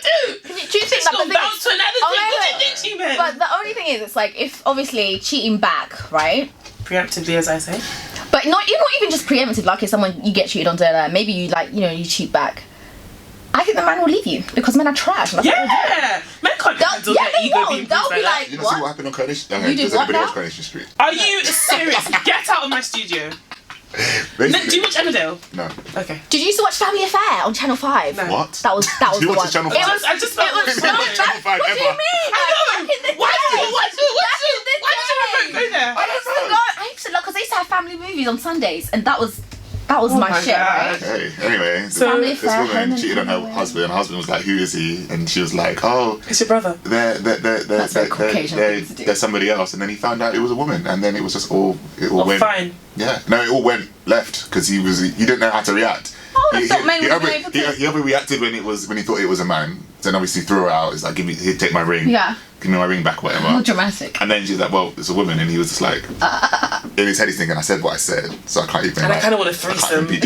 Do you think She's that gonna bounce to another thing. What do you think she meant? But the only thing is, it's like, if obviously cheating back, right? Preemptively, as I say. But not even just preemptive. Like if someone you get cheated on, maybe you you cheat back. I think the man will leave you because men are trash. And that's what Yeah, men can't handle their they ego won't. being They'll bruised be like like, that. You know, see what happened on Coronation? You did does what anybody now? watch Coronation Street? Are you serious? Get out of my studio. Basically, Do you watch Emmerdale? No. Okay. Did you used to watch Family Affair on Channel 5? No. What? That was Do you the watch one. the Channel It 5? was. I just felt. It was Channel 5 what do you ever. mean? I know. Why did you go there? I don't know. I used to love because they used to have family movies on Sundays, and that was Oh my my shit, God. right? Okay, anyway, So- Family this Affair, woman Home cheated on and her husband, and her husband was like, who is he? And she was like, oh, It's your brother. That's very Caucasian thing to do. they're somebody else. And then he found out it was a woman, and then it was just it all went. Fine. Yeah, no, it all went left because he didn't know how to react. I thought men would be able to. He overreacted when he thought it was a man. Then obviously threw her out. It's like, he'd take my ring. Yeah. Give me my ring back, whatever. More dramatic. And then she's like, well, it's a woman, and he was just like, in his head he's thinking, I said what I said, so I can't even. And I kind of want to threesome. I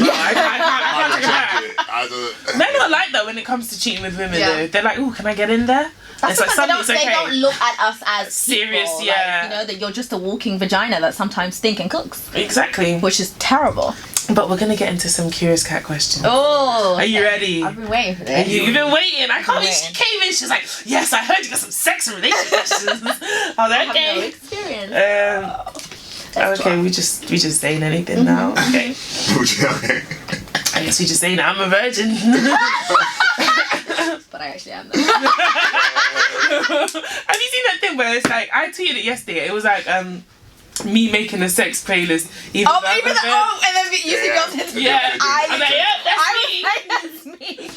can't. Men are like that when it comes to cheating with women. Though they're like, "Ooh, can I get in there?" That's it's like because they don't look at us as serious. people. Yeah, like, you know that you're just a walking vagina that sometimes stinks and cooks. Exactly, which is terrible. But we're gonna get into some curious cat questions. Oh, are you ready? I've been waiting for this. You've been waiting. I can't believe she came in. She's like, "Yes, I heard you got some sex and relationship questions." I was like, "Okay." I have no experience. Okay, we just saying anything now. Okay. I guess we just saying I'm a virgin. But I actually am. Have you seen that thing where it's like, I tweeted it yesterday. It was like me making a sex playlist. And then you see Beyonce. Yeah. I was like, that's me.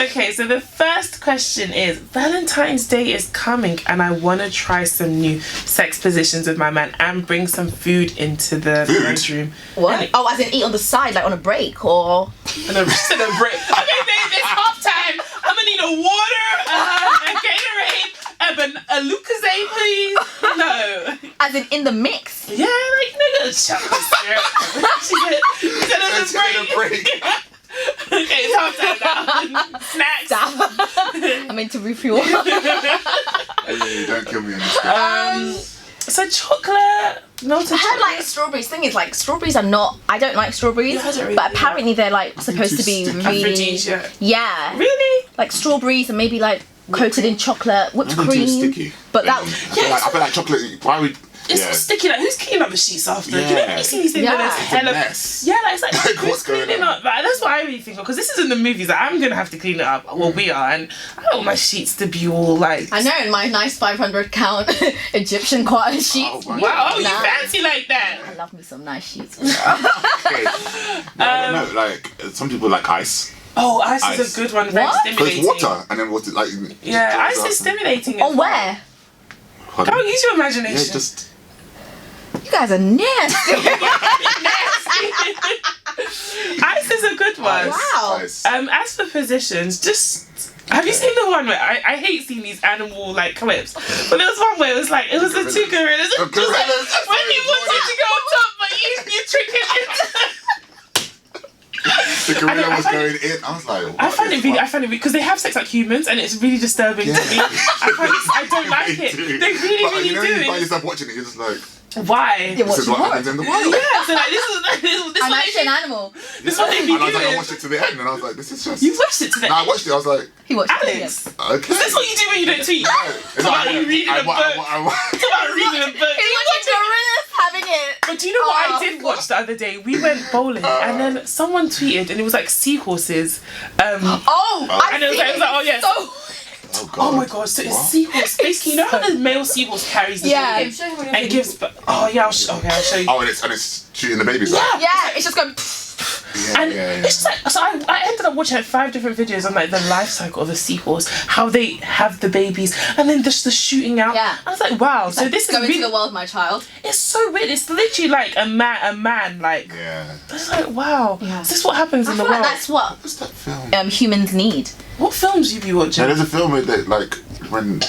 Okay, so the first question is, Valentine's Day is coming and I want to try some new sex positions with my man and bring some food into the bedroom. What? As in eat on the side, like on a break, or? On a break. Okay, babe, it's half time. I'm going to need a water, a Gatorade, a Lucozade, please. No. As in the mix? Yeah, like, nigga, shut up. She said it's a break. Okay, it's half time now. Snacks. I'm into refuel. Hey, don't kill me on this. So chocolate, melted chocolate. I had like strawberries. Thing is, like, strawberries are not. I don't like strawberries, but apparently they're like supposed to be really. Yeah. Really? Like strawberries and maybe like coated in chocolate, whipped cream. Sticky. But I feel like chocolate. Why would? It's so sticky. Like, who's cleaning up the sheets after? You know, you see these things where there's hella mess. Yeah, like, it's like who's cleaning up? Like, that's what I really think of, because this is in the movies. Like, I'm gonna have to clean it up. Well, we are, and I don't want my sheets to be all like. I know, in my nice 500 count Egyptian cotton sheets. Wow, you fancy like that? I love me some nice sheets. Okay. I don't know. Like, some people like ice. Oh, ice is a good one. Very stimulating. Because water, and then water, like. Yeah, ice is stimulating. On where? Don't use your imagination. Yeah, just. You guys are nasty. Ice is a good one. Wow. As for positions, just have you seen the one where I hate seeing these animal like clips, but there was one where it was the two gorillas. When he wanted to go on top, but you tricked him The gorilla was going in. I was like, what I find it because they have sex like humans, and it's really disturbing to me. I don't like it. They really do. You find yourself watching it, you're just like. Why? This is what happens in the world. Yeah, so like this I'm actually an animal. This is what they be doing. I watched it to the end, and I was like, this is just. You watched it to the end? No, I watched it. I was like, he watched Alex. it. Okay. Is this what you do when you don't tweet? No. It's about you reading a book. It's about reading a book. He's watching gorillas having it. But do you know what I did watch the other day? We went bowling, and then someone tweeted, and it was like seahorses. And it was like, oh yes. Oh my god, so it's seahorse. Basically, you know how the male seahorse carries the baby and gives. I'll show you. Oh, and it's shooting the babies. Yeah, it's just going. It's just like, so I ended up watching like 5 different videos on like the life cycle of a seahorse, how they have the babies, and then just the shooting out. Yeah. I was like, wow. So this is going to the world, my child. It's so weird. It's literally like a man. Like. Yeah. It's like, wow. Yeah. Is this what happens in the world? That's what. What's that film? Humans need. What films you be watching? Yeah, there's a film with it, like when I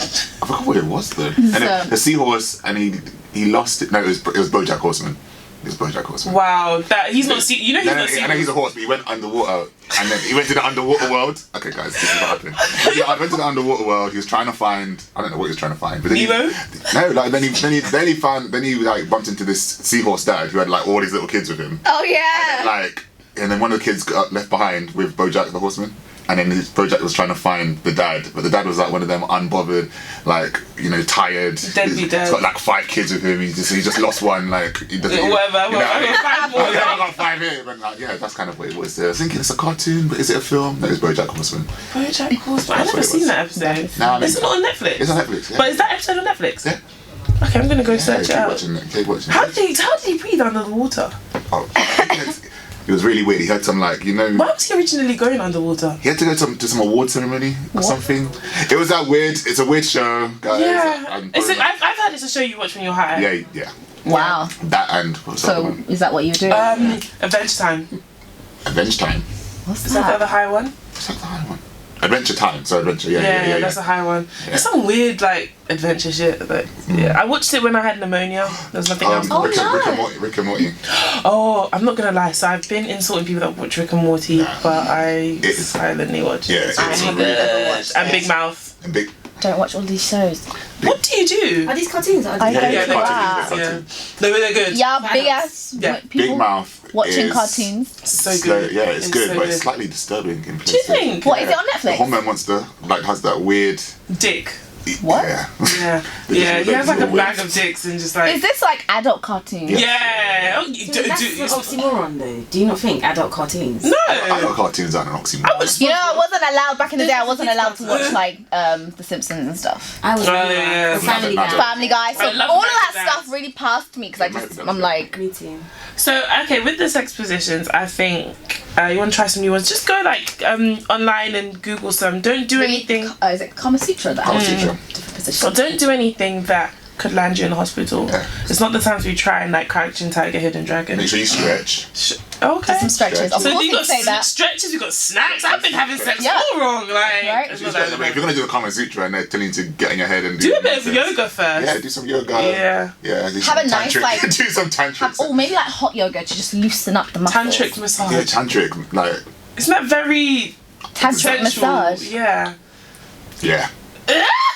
forgot what it was though. And the seahorse, and he lost it. No, it was BoJack Horseman. It was BoJack Horseman. Wow, he's not. He's not. I know he's a horse, but he went underwater, and then he went to the underwater world. Okay, guys, this is what happened. I went to the underwater world. He was trying to find. I don't know what he was trying to find, but then Nemo. Then he like bumped into this seahorse dad who had like all these little kids with him. Oh yeah. And then one of the kids got left behind with BoJack the Horseman. And then BoJack was trying to find the dad, but the dad was like one of them unbothered, like, you know, tired. Deadbeat dad. He's got like 5 kids with him. He just lost one. Like he doesn't. Whatever. I got 5 here. And that's kind of what it was. I was thinking it's a cartoon, but is it a film? No, it's BoJack Horseman. BoJack Horseman. I've never seen that episode. Nah, it's not on Netflix. It's on Netflix. Yeah. But is that episode on Netflix? Yeah. Okay, I'm gonna go search it out. Keep watching. How did he breathe under the water? Oh. It was really weird. He had some like, you know. Why was he originally going underwater? He had to go to some award ceremony or something. It was that weird. It's a weird show, guys. Yeah. I've heard it's a show you watch when you're high. Yeah. Wow. That and. So is that what you do? Adventure Time. Adventure Time. What's Is that the other high one? Is that the high one? Adventure Time. So Adventure. Yeah. That's a high one. Yeah. There's some weird like adventure shit. But yeah, I watched it when I had pneumonia. There's nothing else. Rick and Morty. Oh, I'm not gonna lie. So I've been insulting people that watch Rick and Morty, but I silently watch it. Yeah, It's it's really really good. And Big Mouth. And Big. Don't watch all these shows. What do you do? Are these cartoons? I Yeah, don't they're know. cartoons. No, but they're good. Yeah, big ass Yeah. people Big Mouth. watching is cartoons. So good. Yeah, it's good, so but it's slightly disturbing in places. Do you think? What is it on The Netflix? hormone monster like has that weird. Dick. What? Yeah. Yeah. They Yeah. just He has like a weird. bag of dicks and just like. Is this like adult cartoons? Yeah. Oh, That's an oxymoron though. Do you not think adult cartoons? No. I got cartoons aren't an oxymoron. You know, I wasn't allowed back in the day. I wasn't allowed to watch like The Simpsons and stuff. I was yeah. or Family Guy. Family Guy. So I love all of Family that Guy. stuff really passed me because I'm like, Me too. So okay, with the sex positions, I think you want to try some new ones. Just go like online and Google some. Don't do anything. Is it Kama Sutra? That Kama Sutra. different positions. Well, don't do anything that could land you in the hospital. Yeah. It's not the time to be trying like Crouching Tiger, Hidden Dragon. Make sure you stretch. Okay. Some stretches. Of So course you you got say that. stretches, you got snacks. I've been having sex Yeah. all wrong. Like, Right. it's If not you're that gonna do the Kama Sutra and they're telling you to get in your head and do a bit of nonsense. yoga first. Yeah, do some yoga. Yeah. Yeah. Do Have some a nice, tantric. like- do some tantric. Maybe like hot yoga to just loosen up the muscles. Tantric massage. Yeah, tantric. Like, Isn't that very Tantric sensual? massage. Yeah. yeah.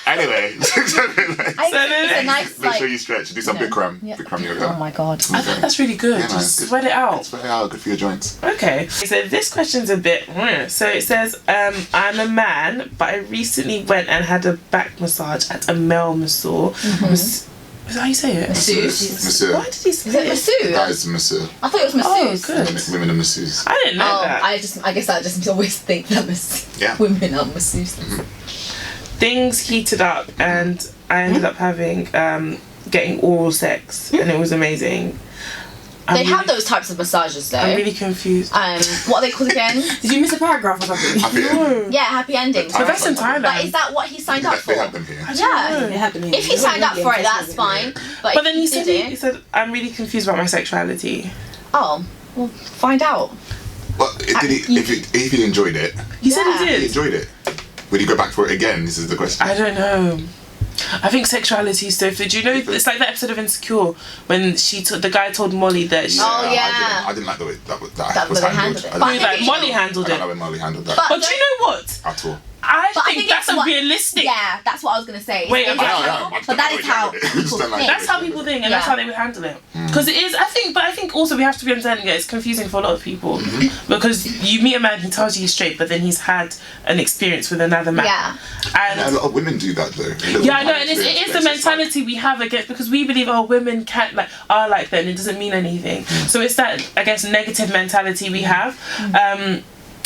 Anyway, I think it's a nice make sure like. you stretch. Do some Bikram. Yeah. Bikram yoga. Oh my god. I thought that's really good. Yeah, man, Just it's good. sweat it out. It's very good for your joints. Okay, so this question's a bit. So it says, I'm a man, but I recently went and had a back massage at a male masseur. Is that how you say it? Masseur. Why did he say Is it masseuse? That is masseur. I thought it was Oh, masseuse. good. Women are masseurs. I didn't know Oh, that. I guess I just always think that Yeah. women are masseuses. Things heated up, and I ended up having getting oral sex, and it was amazing. They have those types of massages though. I'm really confused. What are they called again? Did you miss a paragraph or something? Happy ending. Yeah, happy endings. But that's in Thailand. But is that what he signed up for? They have them here. Yeah. They have them here. If he signed up for it, that's fine. But But then he if said, didn't, he said, I'm really confused about my sexuality. oh, well, find out. Well, if he enjoyed it, He said Yeah. he he did. enjoyed it. Would he go back for it again? This is the question. I don't know. I think sexuality is so fluid. Do you know, it's like that episode of Insecure when the guy told Molly that she... Oh, yeah. I didn't like the way that That was they handled. handled it. I But didn't Like, you Molly know- handled I don't it. know when Molly handled that But do you know what? at all. I But I think think that's it's what- unrealistic. Yeah, that's what I was gonna say. Wait, It's okay. how- but that is how people think. That's how people think, and that's Yeah. how they would handle it. Because it is, I think also we have to be understanding that it's confusing for a lot of people. Because you meet a man, he tells you he's straight, but then he's had an experience with another man. Yeah. And a And lot of women do that though. yeah, I know, and it is the mentality we have against, because we believe, oh, women can't are like that, and it doesn't mean anything. So it's that, I guess, negative mentality we have.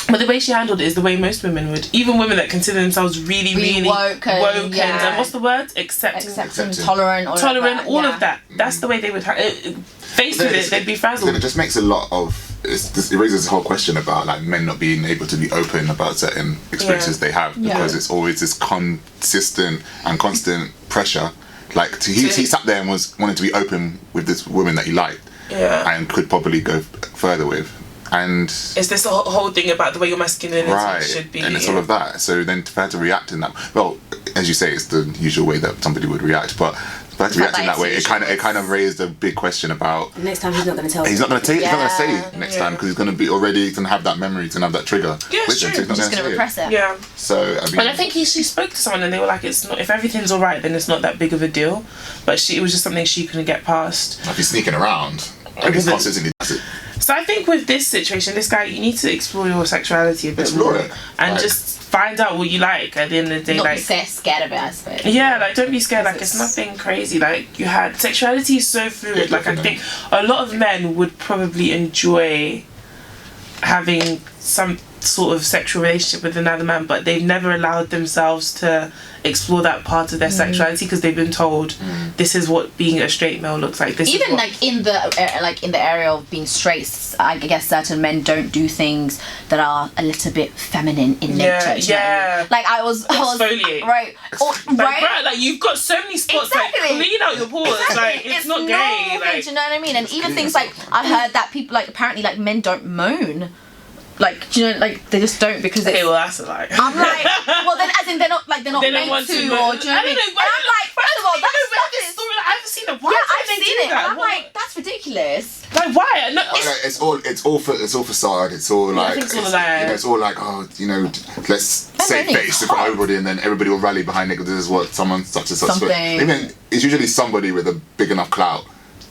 But the way she handled it is the way most women would. Even women that consider themselves really, Really really woke and, yeah. and what's the word? Accepting. Accepting, tolerant, all All of of that. That's the way they would faced with it, they'd be Then frazzled. it just makes a lot of. It raises this whole question about like men not being able to be open about certain experiences they have because it's always this consistent and constant pressure. Like he sat there and wanted to be open with this woman that he liked and could probably go further with. And it's this whole thing about the way your masculinity should be. And it's all of that. So then for her to react in that, well, as you say, it's the usual way that somebody would react. But for her to react in that way, it kind of raised a big question about. Next time he's not going to tell. He's not going to say. He's not going to Yeah. say next time because he's going to be already going to have that memory, he's going to have that trigger. Yeah, with him, true. so he's not just gonna gonna say repress it. Yeah. So I mean, But I think she spoke to someone and they were like, it's not, if everything's all right, then it's not that big of a deal. But it was just something she couldn't get past. if he's sneaking around, and he's constantly. So I think with this situation, this guy, you need to explore your sexuality a bit Explore more it. and Like- just find out what you like at the end of the day. Not Like, be scared of it, I suppose. yeah, like don't be scared. Like it's nothing crazy. Like you had sexuality is so fluid. Like I think a lot of men would probably enjoy having some sort of sexual relationship with another man, but they've never allowed themselves to explore that part of their sexuality because they've been told this is what being a straight male looks like. This Even is what, like in the area of being straight, I guess certain men don't do things that are a little bit feminine in nature. you know what I mean? Like I was Exfoliate. right, like, bro, like you've got so many spots. Exactly. Like clean out your pores. Like it's not gay. normal, Like do you know what I mean? And even things like I heard that people like apparently like men don't moan like, do you know, like they just don't because Okay, it's, well that's a lie. I'm like, well then as in they're not They don't meant want to, to, or do you but- know what I mean? And I'm like, first of all, that stuff is, I haven't seen it. Why yeah, don't I've they seen do it, that? and I'm What- like, that's ridiculous. like why? No, Like, it's all facade. It's all like, think it's all it's, like- you know, it's all like, oh, you know, let's save really face in front of everybody, and then everybody will rally behind it because this is what someone such and such. Something. Even it's usually somebody with a big enough clout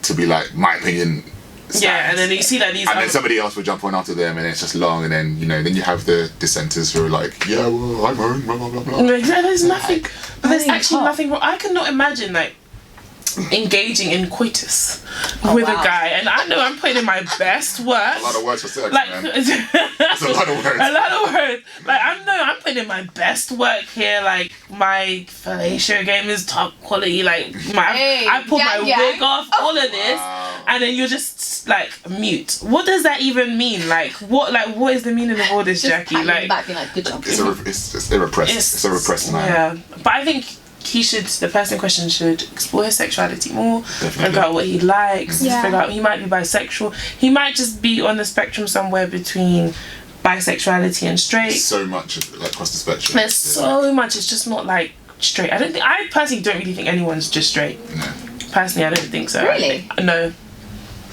to be like, my opinion. yeah, and then you see that these. And then somebody else will jump on after them, and it's just long, and then then you have the dissenters who are like, yeah, well, I'm own, blah blah blah blah. Yeah, there's nothing. But there's think actually hot. nothing wrong. I cannot imagine like engaging in coitus with wow. a guy, and I know I'm putting in my best work. A lot of words for sex, Like, man. It's a lot of words. a lot of words. Like I'm putting in my best work here. Like my fellatio game is top quality. Like Hey, I pulled my yeah. wig off. All of this, Wow. and then you're just like mute. What does that even mean? Like what is the meaning of all this, Just Jackie? patting Like them back, being like, good job. It's a repressed. It's a repressed man. Yeah, but I think the person in question should explore his sexuality more, Definitely. figure out what he likes, Yeah. figure out he might be bisexual, he might just be on the spectrum somewhere between bisexuality and straight. So much like across the spectrum. There's so much, it's just not like straight. I personally don't really think anyone's just straight. No. Personally, I don't think so. Really? No,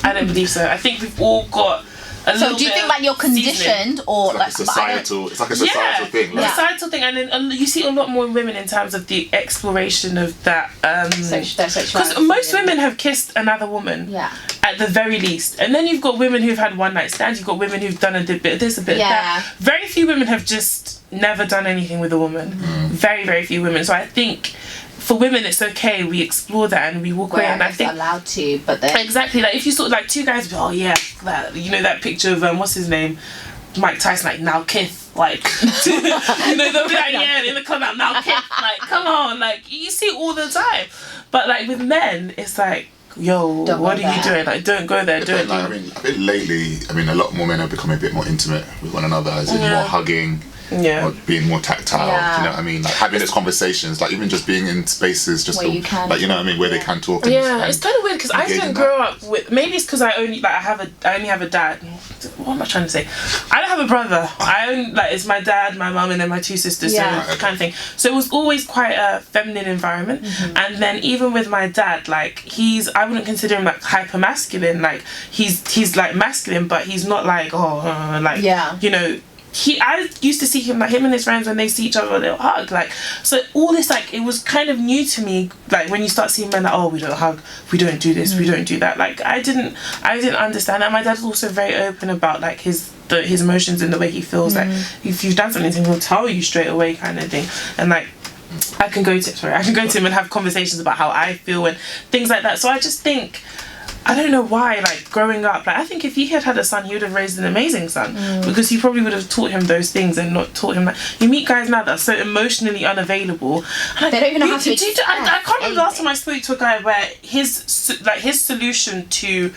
I don't believe so. I think we've all got a So little do you bit think of like you're seasoning. conditioned or It's like a but I don't- societal. It's like a societal thing. Like, societal thing, and then you see a lot more women in terms of the exploration of that. their Because sexuality? most women have kissed another woman, Yeah. at the very least, and then you've got women who've had one night stands. You've got women who've done a bit of this, a bit Yeah. of that. Very few women have just never done anything with a woman. Very, very few women. So I think for women, it's okay. We explore that and we walk away. Where And I it's think allowed to, but then exactly, like if you saw like two guys, oh yeah, that that picture of what's his name, Mike Tyson, like now Kith, like they'll be like yeah in the club like now Kith, like come on, like you see all the time. But like with men, it's like yo, Don't what go are you there. doing? Like don't go there, do but it. like, I think lately, a lot more men are becoming a bit more intimate with one another, as in more hugging. Yeah. Or being more tactile, Yeah. you know what I mean? Like having those conversations, like even just being in spaces just Where to, you can- like, you know what I mean, where they can talk. And, Yeah, and it's kind of weird because I engage in didn't that. grow up with. Maybe it's because I only have a dad. What am I trying to say? I don't have a brother. It's my dad, my mum, and then my two sisters. Yeah. So kind of thing. So it was always quite a feminine environment. And then even with my dad, like I wouldn't consider him like hyper masculine. Like he's like masculine, but he's not like Yeah. I used to see him and his friends when they see each other they'll hug so all this it was kind of new to me when you start seeing men we don't hug, we don't do this, we don't do that. I didn't understand that. My dad's also very open about his emotions and the way he feels. If you've done something to him, he'll tell you straight away kind of thing. And I can go to him and have conversations about how I feel and things like that. So I just think I don't know why, growing up, I think if he had a son, he would have raised an amazing son because he probably would have taught him those things and not taught him you meet guys now that are so emotionally unavailable. And They don't even know how to I can't remember the last anything. time I spoke to a guy where his solution to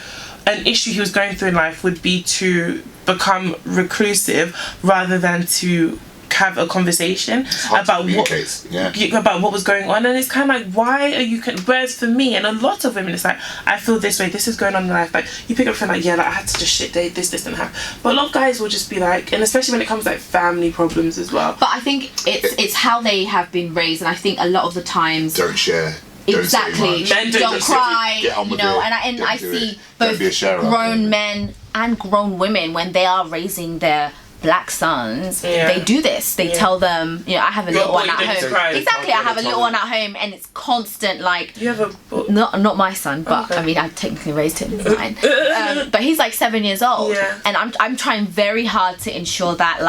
an issue he was going through in life would be to become reclusive rather than to have a conversation about what was going on. And it's kind of why are you whereas for me and a lot of women, it's I feel this way, this is going on in life. You pick up a friend I had to just shit day, this didn't happen. But a lot of guys will just be and especially when it comes to family problems as well. But I think it's how they have been raised, and I think a lot of the times Don't share. Don't say exactly much. Men don't cry, Get on with it. and Don't I do see it. Don't be a both sharer. grown men and grown women when they are raising their black sons, they do this. They tell them, I have a Your little one boy at didn't home. cry. Exactly, I have a little one at home, and it's constant. You have a Not my son, but Okay. I mean I technically raised him. It's mine. But he's 7 years old, Yeah. and I'm trying very hard to ensure that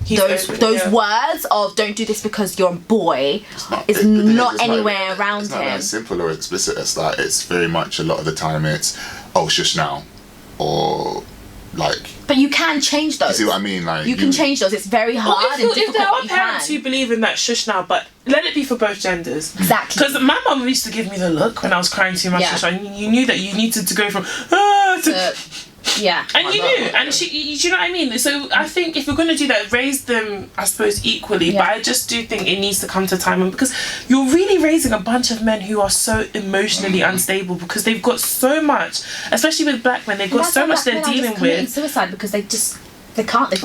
He's open, those yeah. words of don't do this because you're a boy is The thing not it's not- anywhere around it's not him. as simple or explicit as that. It's very much a lot of the time it's shush now, or But you can change those. you see what I mean? You can change those. It's very hard and if difficult. there are but you parents can. who believe in that shush now, but let it be for both genders. Exactly. Because my mum used to give me the look when I was crying too much. Yeah. So you knew that you needed to go from to Yeah. and you knew, and do you know what I mean? So I think if you're going to do that, raise them, I suppose, equally. Yeah. But I just do think it needs to come to time, because you're really raising a bunch of men who are so emotionally unstable because they've got so much, especially with black men, they've got That's so why much black they're men are just dealing committing with. suicide because they just They can't. They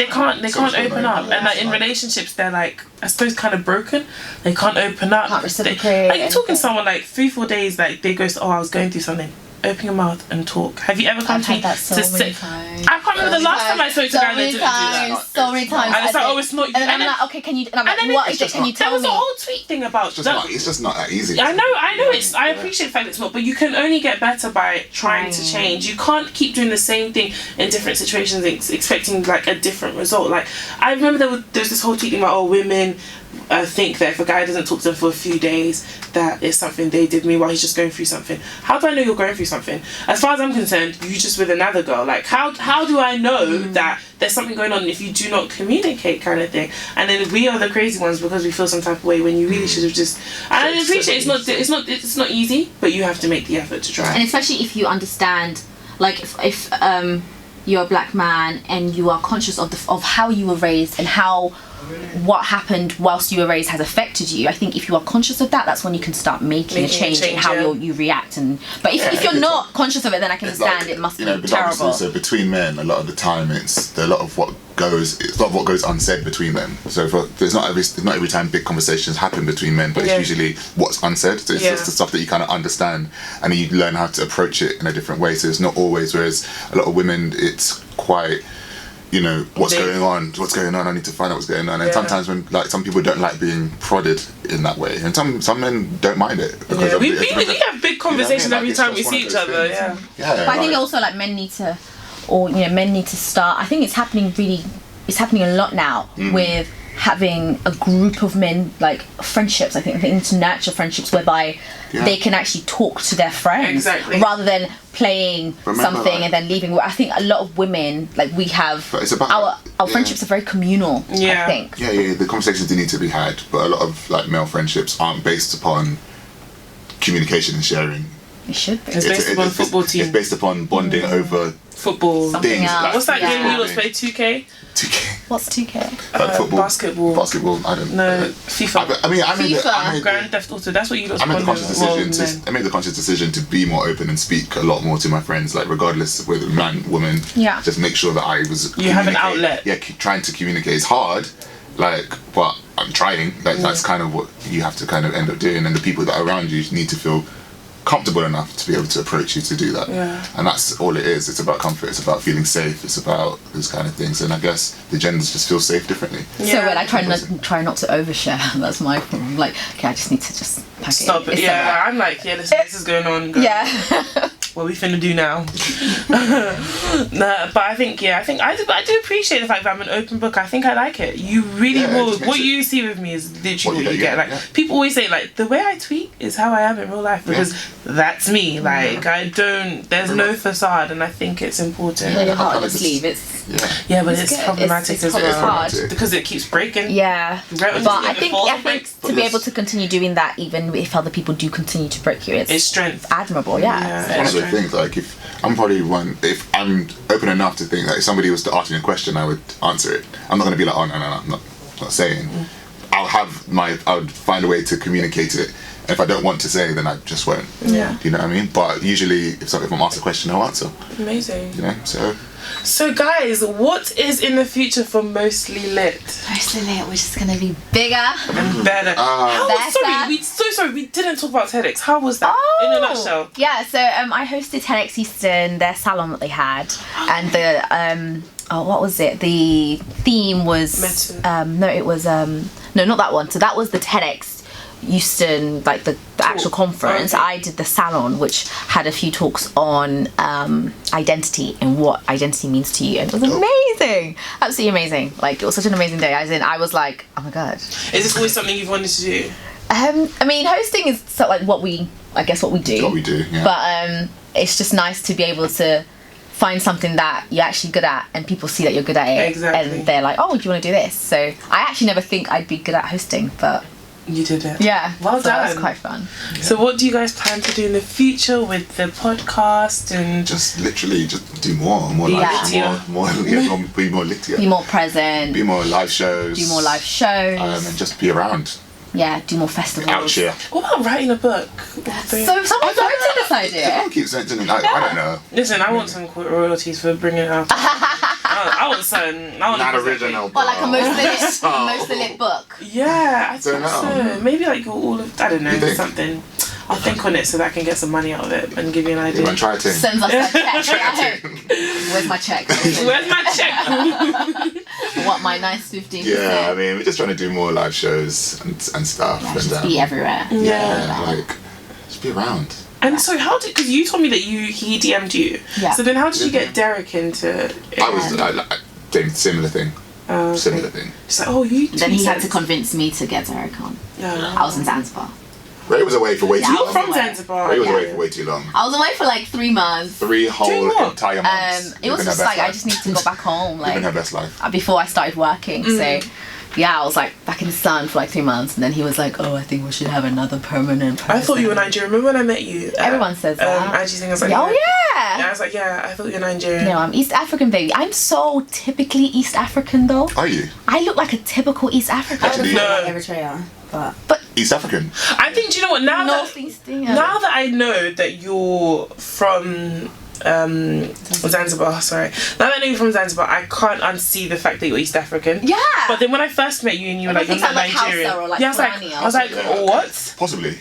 can't open up, and like in relationships, they're like, I suppose, kind of broken. They can't open up. Can't reciprocate. Like, you're talking to someone like 3-4 days, like they go, I was going through something. Open your mouth and talk. Have you ever come to me that so to many say? times. I can't remember the last time I spoke to a guy that didn't do that. So many times. And it's like, it's not you. And then I'm like, okay, can you? And I'm like, what is it? Can you tell me? There was a whole tweet thing about that. It's just not that easy. I know. I appreciate the fact it's not, but you can only get better by trying to change. You can't keep doing the same thing in different situations, expecting like a different result. Like, I remember there's this whole tweet thing about, women think that if a guy doesn't talk to them for a few days, that it's something they did. Meanwhile, he's just going through something. How do I know you're going through something? As far as I'm concerned, you just with another girl. Like, how do I know that there's something going on if you do not communicate, kind of thing? And then we are the crazy ones because we feel some type of way when you really should have just. And I appreciate it's not easy, but you have to make the effort to try. And especially if you understand, like if you're a black man and you are conscious of how you were raised and how what happened whilst you were raised has affected you. I think if you are conscious of that, that's when you can start making a change in how you react. But if you're not conscious of it, then I can understand it must be terrible. So between men, a lot of the time, it's a lot of what goes unsaid between them. So there's not every time big conversations happen between men, but it's usually what's unsaid. So it's just the stuff that you kind of understand, and then you learn how to approach it in a different way. So it's not always. Whereas a lot of women, it's quite. What's going on, I need to find out what's going on. And sometimes when, like, some people don't like being prodded in that way, and some men don't mind it because we have big conversations every time we see each other. But I think also, like, men need to start. I think it's happening a lot now with having a group of men, like friendships. I think they need to nurture friendships whereby they can actually talk to their friends rather than playing something and then leaving. I think a lot of women, like, we have our friendships are very communal. I think the conversations do need to be had, but a lot of like male friendships aren't based upon communication and sharing. It should be. It's based upon football team. It's based upon bonding over football things. Like, what's that game you lot play? 2K? 2K. What's 2K? Football. Basketball. I don't know. No, FIFA. I made Grand Theft Auto. That's what you lot. I made the conscious decision to be more open and speak a lot more to my friends, like regardless of whether man, woman. Yeah. Just make sure that I was. You have an outlet. Yeah, trying to communicate is hard, like, but I'm trying. Like that's kind of what you have to kind of end up doing, and the people that are around you need to feel comfortable enough to be able to approach you to do that. And that's all it is. It's about comfort, it's about feeling safe, it's about those kind of things. And I guess the genders just feel safe differently. So when I try not to overshare, that's my problem. Like, okay, I just need to just pack stop it. I'm like, this is going on. What we finna do now? But I think I do appreciate the fact that I'm an open book. I think I like it. You really will. What you see with me is literally what you get. Like, people always say, like, the way I tweet is how I am in real life because that's me. Like, I don't. There's no facade, and I think it's important. Yeah, your heart on the sleeve. But it's problematic as well. Hard because it keeps breaking. Yeah, but I think to be able to continue doing that, even if other people do continue to break you, it's strength. Admirable. Yeah. One of the things, like, if I'm open enough to think that if somebody was to ask me a question, I would answer it. I'm not going to be like, oh no, I'm not saying. I would find a way to communicate it. And if I don't want to say, then I just won't. Yeah. You know what I mean? But usually, if I'm asked a question, I'll answer. Amazing. So guys, what is in the future for Mostly Lit? Mostly Lit, we're just gonna be bigger and better. Sorry, we didn't talk about TEDx. How was that in a nutshell? Yeah, so I hosted TEDx Houston, their salon that they had, and the what was it? The theme was no, not that one. So that was the TEDx Houston, like the actual conference. I did the salon, which had a few talks on identity and what identity means to you, and it was amazing, absolutely amazing. Like, it was such an amazing day. I was like, oh my god. Is this always something you've wanted to do? I mean, hosting is sort of like what we do. It's what we do, yeah. But it's just nice to be able to find something that you're actually good at and people see that you're good at it. Exactly. And they're like, oh, do you want to do this? So I actually never think I'd be good at hosting, but you did it. Yeah. Well done. That was quite fun. So what do you guys plan to do in the future with the podcast and just literally just do more live, be more littier. Be more present. Be more live shows. Do more live shows. And just be around. Yeah, do more festivals. Out here. What about writing a book? So someone floated this idea. Someone keeps saying, I don't know. Listen, I want some royalties for bringing it out. I want something. Not original. Or like a mostly lit book. Yeah, I think know. so. Maybe like all of, I don't know, You think? something. I'll think on it so that I can get some money out of it and give you an idea. You want to try it? Sends us a check. Where's my check? Where's my check? What, my nice 15%? Yeah, I mean, we're just trying to do more live shows and stuff. Yeah, and, just be everywhere. yeah, like, just be around. And so how did, because you told me that he DM'd you. Yeah. So then how did you get Derek into it? I was similar thing. Oh, okay. Similar thing. Just like, oh, you Then he had to convince me to get Derek on. Yeah. I was in Zanzibar. Ray was away for way too Yeah, long. You're from Zanzibar. Ray was Yeah. away for way too long. I was away for like 3 months. 3 whole Doing what? entire months. It was Living her just best like I life. just need to go back home, Living her like best life. before I started working. So yeah, I was like back in the sun for like 3 months, and then he was like, "Oh, I think we should have another permanent person." I thought you were Nigerian. Remember when I met you? Everyone says that. Angie's thing, I was like, Oh Yeah, yeah. I was like, yeah, I thought you were Nigerian. No, I'm East African, baby. I'm so typically East African though. Are you? I look like a typical East African. Actually, No. Like Eritrea, but East African. I think, do you know what? Now Northeastern. that I know that you're from Zanzibar, sorry. Now that I know you're from Zanzibar, I can't unsee the fact that you're East African. Yeah. But then when I first met you and you were like, Everything you're not sounds like Nigerian. Hausa or like yeah, Fulani I was like, Yeah. what? Possibly.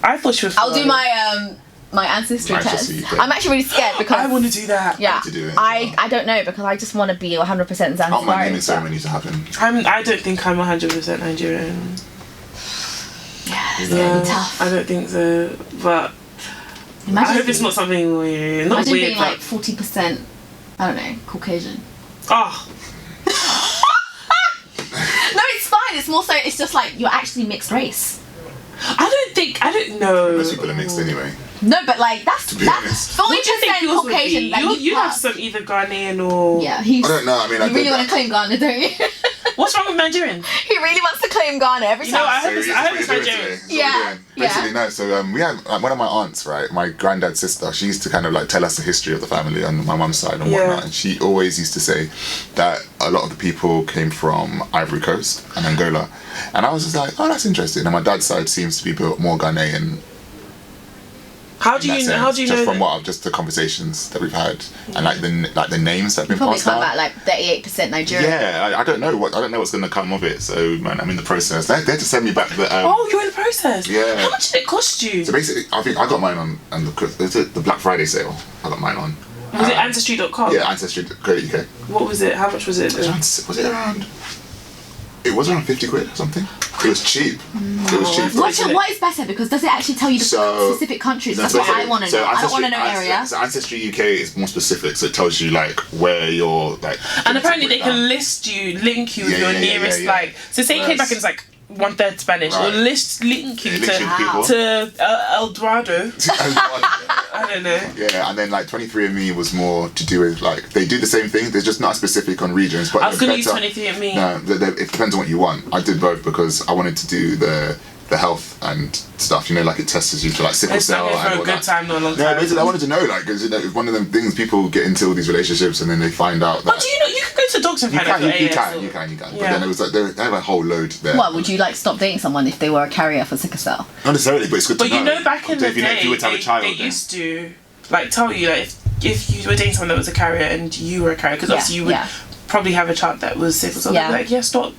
I thought she was I'll do Fulani. my ancestry test. Ancestry test. I'm actually really scared because I want to do that. yeah, to do it. I don't know because I just want to be 100% I want my Zanzibari. naming ceremony to happen. I don't think I'm 100% Nigerian. Yeah, it's gonna be tough. I don't think so. But I hope it's not something weird. Not Imagine weird, being like 40%, I don't know, Caucasian. oh, No, it's fine. It's more so. It's just like you're actually mixed race. I don't know. Most people are mixed anyway. No, but like that's be honest. 40% What do you think yours would be? Caucasian. Like, You have passed. some either Ghanaian or... Yeah, he's. I don't know. I mean, You really want to claim Ghana, don't you? What's wrong with Nigerian? He really wants to claim Ghana every You know, time. I hope So it's this is what Nigerian. you're doing today. This is what Yeah, we're doing. yeah. Basically, no. So we had one of my aunts, right? My granddad's sister. She used to kind of like tell us the history of the family on my mum's side and Yeah. whatnot. And she always used to say that a lot of the people came from Ivory Coast and Angola. And I was just like, oh, that's interesting. And my dad's side seems to be built more Ghanaian. How do you know? How do you just know? from just the conversations that we've had and like the names that have been Probably passed come down. back like 38% Nigerian. Yeah, I don't know what's going to come of it. So man, I'm in the process. They had to send me back the. Oh, you're in the process. Yeah. How much did it cost you? So basically, I think I got mine on the Black Friday sale. I got mine on. Was it Ancestry.com? Yeah, Ancestry.co.uk. What was it? How much was it? Was it around? It was around 50 quid or something. It was cheap. It was cheap. What is better? Because does it actually tell you the So- specific countries? No, That's so what I want to know. I don't want to know area. So Ancestry UK is more specific, so it tells you like where you're like. And apparently they breakdown. can link you with Yeah, your yeah, yeah, nearest yeah. like. So say you came back and it's like 1/3 Spanish, Right. or link you It links you with people. to El Dorado. I don't know. Yeah, and then like 23andMe was more to do with like they do the same thing. They're just not specific on regions. But I was they're gonna use better. 23andMe. No, it depends on what you want. I did both because I wanted to do the health and stuff. You know, like it tests you for like sickle It's cell not and here for all a good that. time, not a long Yeah, time. basically, I wanted to know, like, because you know, it's one of them things people get into all these relationships and then they find out that But do you know you can go to dogs and you find out can. your AS. But Yeah. then it was like they have a whole load there. What, would you like stop dating someone if they were a carrier for sickle cell? Not necessarily, but it's good But to know. you know, back in the If you know, if day, you were to have a child, they then- used to like tell you like if you were dating someone that was a carrier and you were a carrier, because Yeah, obviously you would yeah. probably have a child that was sickle cell. Yeah. They'd be like, yeah, stop.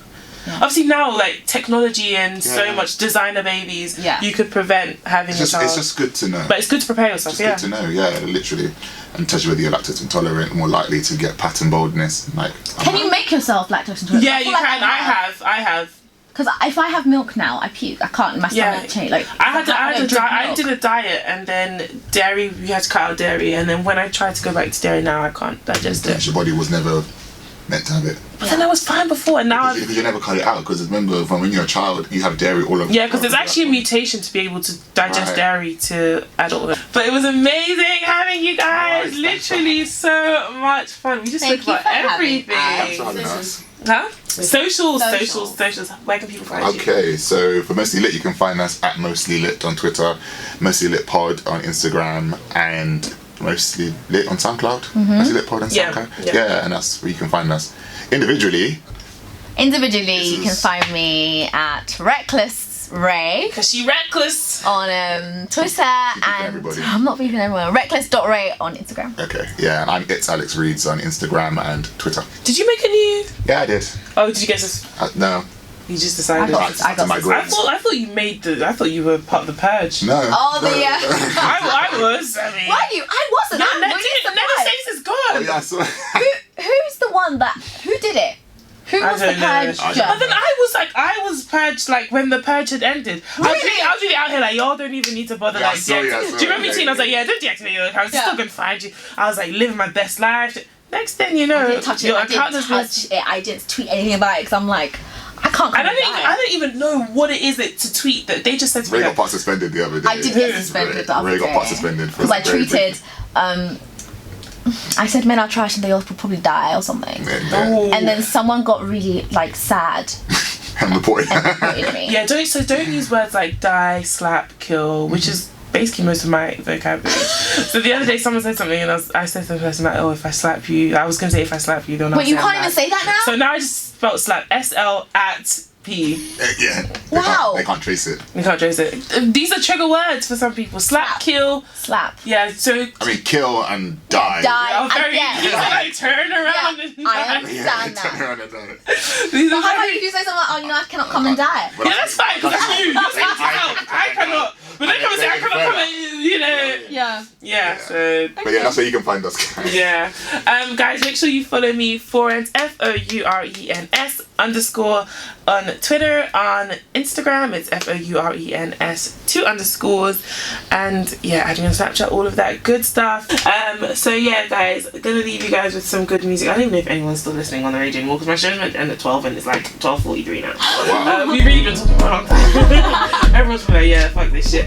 Yeah. Obviously now, like technology and so Yeah. much designer babies, Yeah. you could prevent having It's a just, child. it's just good to know. But it's good to prepare yourself. It's Yeah. good to know, yeah, literally. And tells you whether you're lactose intolerant, more likely to get pattern baldness. Like, Can you make yourself lactose intolerant? Yeah, I feel you like can. I have. Because if I have milk now, I puke. I can't. My Yeah. stomach change. Like I don't drink milk. did a diet, and then dairy. We had to cut out dairy, and then when I tried to go back to dairy now, I can't digest it. your body was never meant to have it. But then I was fine before, and now Because you never cut it out. Because remember, from when you're a child, you have dairy all over. yeah, because there's actually a mutation to be able to digest Right. dairy to adulthood. But it was amazing having you guys. Nice, Literally so much fun. We just Thank talked you about for having everything. Thanks for having us. Huh? Socials. Socials. Where can people find you? Okay, so for Mostly Lit, you can find us at Mostly Lit on Twitter, Mostly Lit Pod on Instagram, and Mostly Lit on SoundCloud. Mostly Lit Pod on Yeah, SoundCloud. yeah. Yeah, and that's where you can find us. Individually, Individually, This you can is- find me at Reckless Ray Because she reckless. on Twitter, and everybody. I'm not beeping anyone. Reckless.ray on Instagram. Okay, yeah, and I'm It's Alex Reads on Instagram and Twitter. Did you make a new? Yeah, I did. Oh, did you get this? No. You just decided. I got to my this. grades. I thought you made the. I thought you were part of the purge. No. Oh, no, the I was. I mean. Why you? I wasn't. No, I'm really never surprised. says it's gone. Oh, yeah, I saw. Who's the one that? Who did it? Who I was the don't know. purge? But then I was purged like when the purge had ended. I was really out here like y'all don't even need to bother Yeah, I like saw you, I deactivate. saw Do you remember you, me saying I was like, yeah, don't deactivate your account, it's Yeah. still gonna find you. I was like living my best life. Next thing you know, I didn't touch it. your I account didn't has been. touch it. I didn't tweet anything about it because I'm like, I can't. I don't even know what it is that to tweet that they just said to me. Ray got Like, part suspended the other day. I did get suspended the other Ray got part day. suspended Because I very tweeted, I said men are trash and they all probably die or something. briefly. And then someone got really like sad And reported. and reported me. yeah, don't use words like die, slap, kill, which is basically most of my vocabulary. So the other day someone said something and I said to the person like, oh, if I slap you, I was gonna say if I slap you, don't. But you can't even say that now? So now I just spelled slap SL@P. Yeah. Wow. They can't trace it. You can't trace it. These are trigger words for some people. Slap, kill. Slap. Yeah, so I mean, kill and die. Die. I'm very Yeah, these yeah. are like turn around Yeah, and I die. understand turn that. around and die. These But are how about very- if you say something like, oh, you know, I cannot come and die? But yeah, that's fine, because that's you. You're saying to help. I cannot. But don't come and say I cannot come and, you know. Yeah. Yeah, so But yeah, that's where you can find us, guys. yeah. Guys, make sure you follow me, Fourens, Fourens _ on Twitter. On Instagram, it's Fourens 2 _. And yeah, adding on Snapchat, all of that good stuff. So yeah, guys, gonna leave you guys with some good music. I don't even know if anyone's still listening on the radio anymore because my show's meant to end at 12 and it's like 12:43 now. Wow. We've really been talking for a long time. Everyone's like, yeah, fuck this shit.